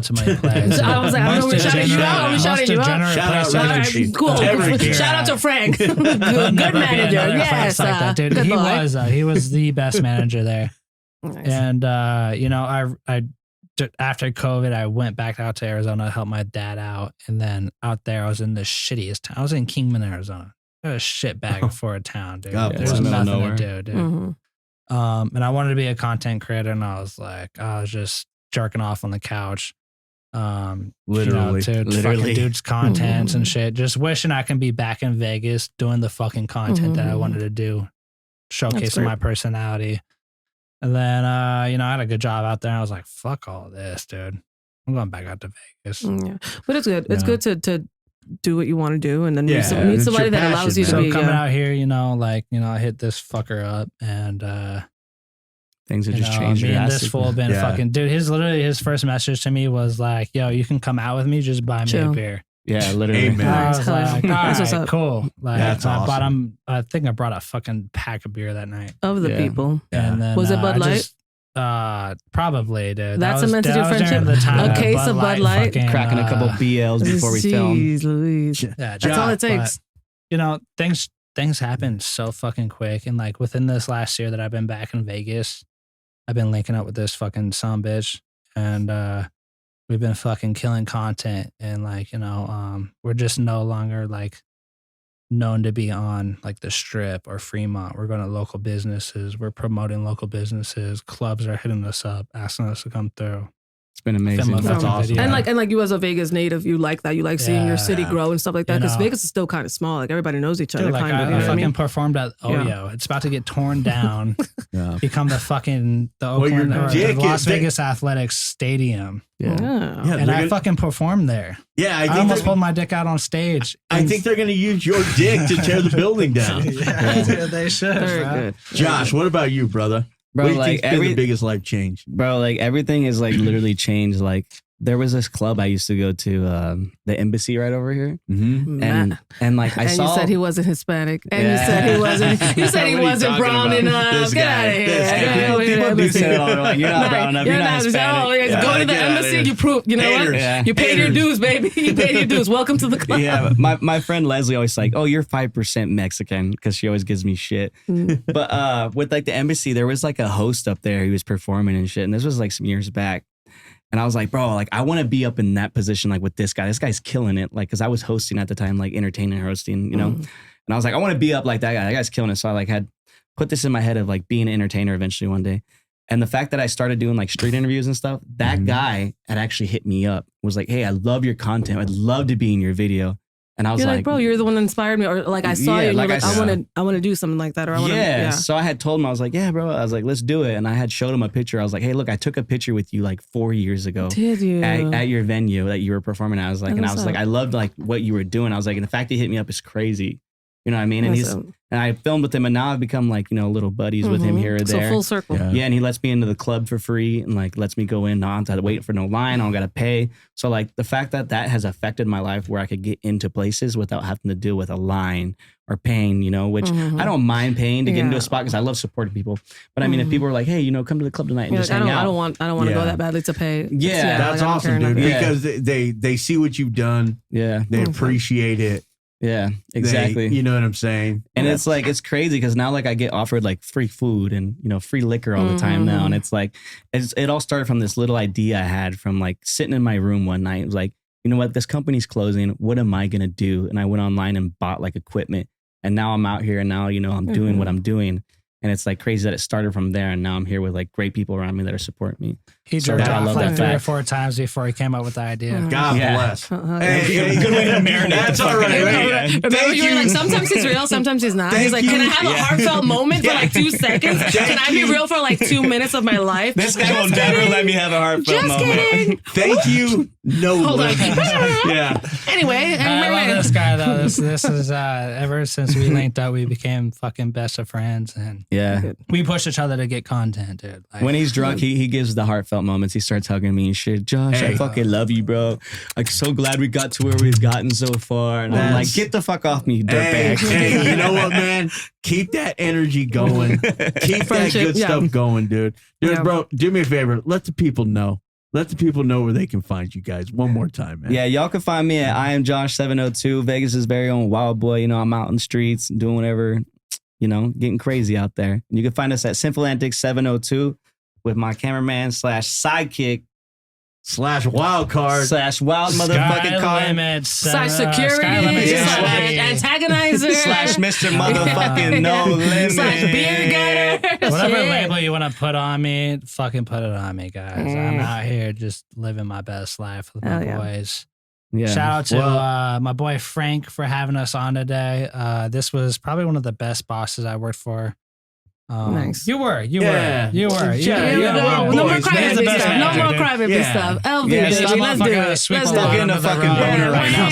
E: to Money Plays.
D: I was like, I know we're shouting you out. We're shouting you out.
B: Shout out,
D: cool. Shout out to Frank. Good manager. Yes.
E: Like that, dude. He was the best manager there.
D: Nice.
E: And I after COVID, I went back out to Arizona to help my dad out. And then out there, I was in the shittiest town. I was in Kingman, Arizona. A shit bag for a town, dude. There's nothing to do, dude.
D: Mm-hmm.
E: And I wanted to be a content creator, and I was just jerking off on the couch.
B: Literally.
E: Fucking dudes' contents and shit. Just wishing I can be back in Vegas doing the fucking content that I wanted to do, showcasing my personality. And then, I had a good job out there. And I was like, fuck all this, dude. I'm going back out to Vegas.
D: Yeah. But it's good. It's good to do what you want to do and then meet somebody that allows you to be.
E: So coming out here, I hit this fucker up and
C: things have just changed.
E: Me and this fool been fucking, dude, his first message to me was like, yo, you can come out with me, just buy me a beer.
C: Yeah, literally.
B: Amen.
E: I was like, all right, cool. Like,
B: that's awesome.
E: I think I brought a fucking pack of beer that night.
D: Of the people.
E: And then,
D: was it Bud Light?
E: Probably, dude.
D: That's cemented your friendship. A case of Bud Light.
C: Cracking a couple BLs before we film.
D: Louise.
E: Yeah,
D: that's all it takes.
E: But, things happen so fucking quick. And like within this last year that I've been back in Vegas, I've been linking up with this fucking son bitch. And we've been fucking killing content. And like, we're just no longer like known to be on like the Strip or Fremont. We're going to local businesses. We're promoting local businesses. Clubs are hitting us up, asking us to come through.
C: It's been amazing.
B: That's awesome.
D: And like you as a Vegas native, you like that. You like seeing your city grow and stuff like that. Because Vegas is still kind of small. Like everybody knows each other.
E: Dude, like
D: kind of.
E: I fucking performed at Oyo. It's about to get torn down. Become the Las Vegas Athletics Stadium. And I fucking performed there.
B: Yeah,
E: I almost pulled my dick out on stage.
B: I think they're going to use your dick to tear the building down.
E: Dude, they should.
D: Very good.
B: Josh, what about you, brother?
C: Bro,
B: what do you think's been the biggest life change?
C: Bro, like everything is like literally changed. Like there was this club I used to go to, the Embassy right over here, and like I saw.
D: You said he wasn't Hispanic, and you said he wasn't. You said he wasn't brown enough. Get out of here!
C: People do say it all. They're like, you're not brown enough. You're not Hispanic.
D: Go to the embassy. You prove. You know what?
C: Yeah.
D: You paid your dues, baby. You paid your dues. Welcome to the club.
C: Yeah, my friend Leslie always like, oh, you're 5% Mexican, because she always gives me shit. But with like the Embassy, there was like a host up there who was performing and shit, and this was like some years back. And I was like, bro, like I want to be up in that position, like with this guy. This guy's killing it, like because I was hosting at the time, like entertaining, hosting, you know. And I was like, I want to be up like that guy. That guy's killing it. So I like had put this in my head of like being an entertainer eventually one day. And the fact that I started doing like street interviews and stuff, that guy had actually hit me up. Was like, hey, I love your content. I'd love to be in your video. And I was
D: like, bro, you're the one that inspired me, or like I saw you, and like, I want to do something like that, or I want to. Yeah.
C: So I had told him, I was like, yeah, bro. I was like, let's do it. And I had showed him a picture. I was like, hey, look, I took a picture with you like 4 years ago.
D: Did you?
C: At your venue that you were performing at. I was like, I loved like what you were doing. I was like, and the fact he hit me up is crazy. You know what I mean? And I filmed with him, and now I've become like, you know, little buddies with him here or there.
D: So full circle.
C: Yeah, and he lets me into the club for free and like lets me go in. I don't have to wait for no line. I don't got to pay. So like the fact that has affected my life where I could get into places without having to deal with a line or paying, you know, which I don't mind paying to get into a spot because I love supporting people. But I mean, if people are like, hey, you know, come to the club tonight and just hang out.
D: I don't want to go that badly to pay.
B: Yeah, that's like, awesome, dude. Because they see what you've done. Yeah, they appreciate it.
C: Yeah, exactly.
B: You know what I'm saying?
C: And it's like, it's crazy because now like I get offered like free food and, you know, free liquor all the time now. And it's like, it all started from this little idea I had from like sitting in my room one night. It was like, you know what, this company's closing. What am I going to do? And I went online and bought like equipment. And now I'm out here and now, you know, I'm doing what I'm doing. And it's like crazy that it started from there. And now I'm here with like great people around me that are supporting me.
E: He jerked off like 3 or 4 times before he came up with the idea.
B: God bless.
C: Hey, good way to marinate.
B: That's all right.
D: Remember, you were like, sometimes he's real, sometimes he's not. He's like, can I have a heartfelt moment for like 2 seconds? Can I be real for like 2 minutes of my life?
C: This guy will never let me have a heartfelt moment.
D: Kidding.
B: Thank you. No.
D: Hold on.
B: Yeah.
D: Anyway.
E: I love this guy though. This is ever since we linked up, we became fucking best of friends. And we push each other to get content, dude. Like,
C: when he's drunk, he gives the heartfelt moments. He starts hugging me and shit. Josh, I fucking love you, bro. I'm so glad we got to where we've gotten so far. And I'm like, get the fuck off me, dirtbag.
B: Hey, you know what, man? Keep that energy going. Keep that good stuff going, dude. Dude, bro, do me a favor. Let the people know. Let the people know where they can find you guys one more time, man.
C: Yeah, y'all can find me at IAmJosh702, Vegas' very own wild boy. You know, I'm out in the streets doing whatever, you know, getting crazy out there. And you can find us at Sinful Antics 702 with my cameraman / sidekick
B: / wild card
C: / wild motherfucking card
E: /
D: security / antagonizer
C: / Mr. motherfucking no limit
D: / beer getter.
E: Whatever label you want to put on me, fucking put it on me, guys. I'm out here just living my best life with my boys. Yeah. Shout out to my boy Frank for having us on today. This was probably one of the best bosses I worked for.
D: Nice.
E: You were.
D: No more crybaby stuff. No more crybaby stuff. LV, baby. Let's do it.
C: Let's getting a fucking boner right now.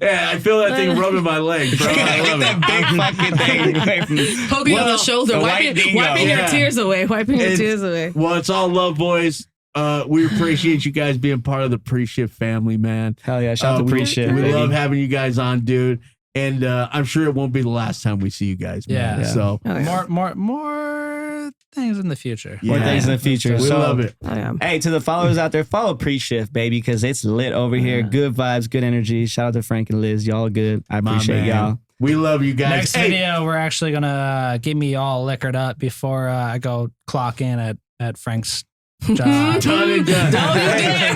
B: Yeah, I feel that thing rubbing my leg, bro. I love it.
C: Big fucking thing.
D: Poking on the shoulder, wiping your tears away.
B: Well, it's all love, boys. We appreciate you guys being part of the PreShift family, man.
C: Hell yeah, shout out to PreShift.
B: We love having you guys on, dude. And I'm sure it won't be the last time we see you guys, man.
E: Yeah.
B: So
E: more things in the future.
C: More things in the future.
B: We love it.
C: Hey, to the followers out there, follow PreShift, baby, because it's lit over here. Good vibes, good energy. Shout out to Frank and Liz. Y'all good. I appreciate y'all.
B: We love you guys.
E: Next video, we're actually gonna get me all liquored up before I go clock in at Frank's job.
B: Done and done.
D: Don't you dare.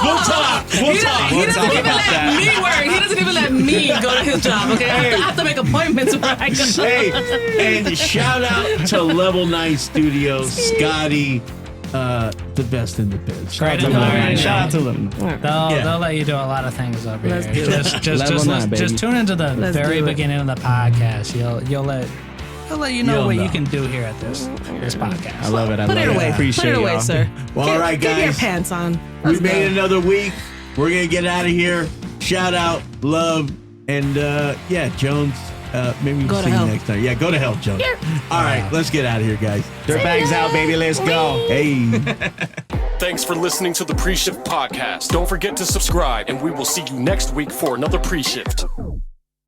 B: We'll talk.
D: He doesn't even let me work. He doesn't even let me go to his job, okay? I have to make appointments where I go.
B: Hey, and shout out to Level 9 Studios, Scotty, the best in the biz.
C: Shout out to them.
E: They'll let you do a lot of things over here. Just tune into the very beginning of the podcast. I'll let you know what you can do here at this podcast.
C: I love it.
D: Put it away.
C: Appreciate it.
D: Put it away, sir.
B: Well, all right, guys.
D: Get your pants on.
B: We made it another week. We're going to get out of here. Shout out, love, and Jones, Maybe we'll see you next time. Yeah, go to hell, Jones. All right, let's get out of here, guys.
C: Dirtbags out, baby. Let's go.
B: Hey.
A: Thanks for listening to the PreShift Podcast. Don't forget to subscribe, and we will see you next week for another PreShift.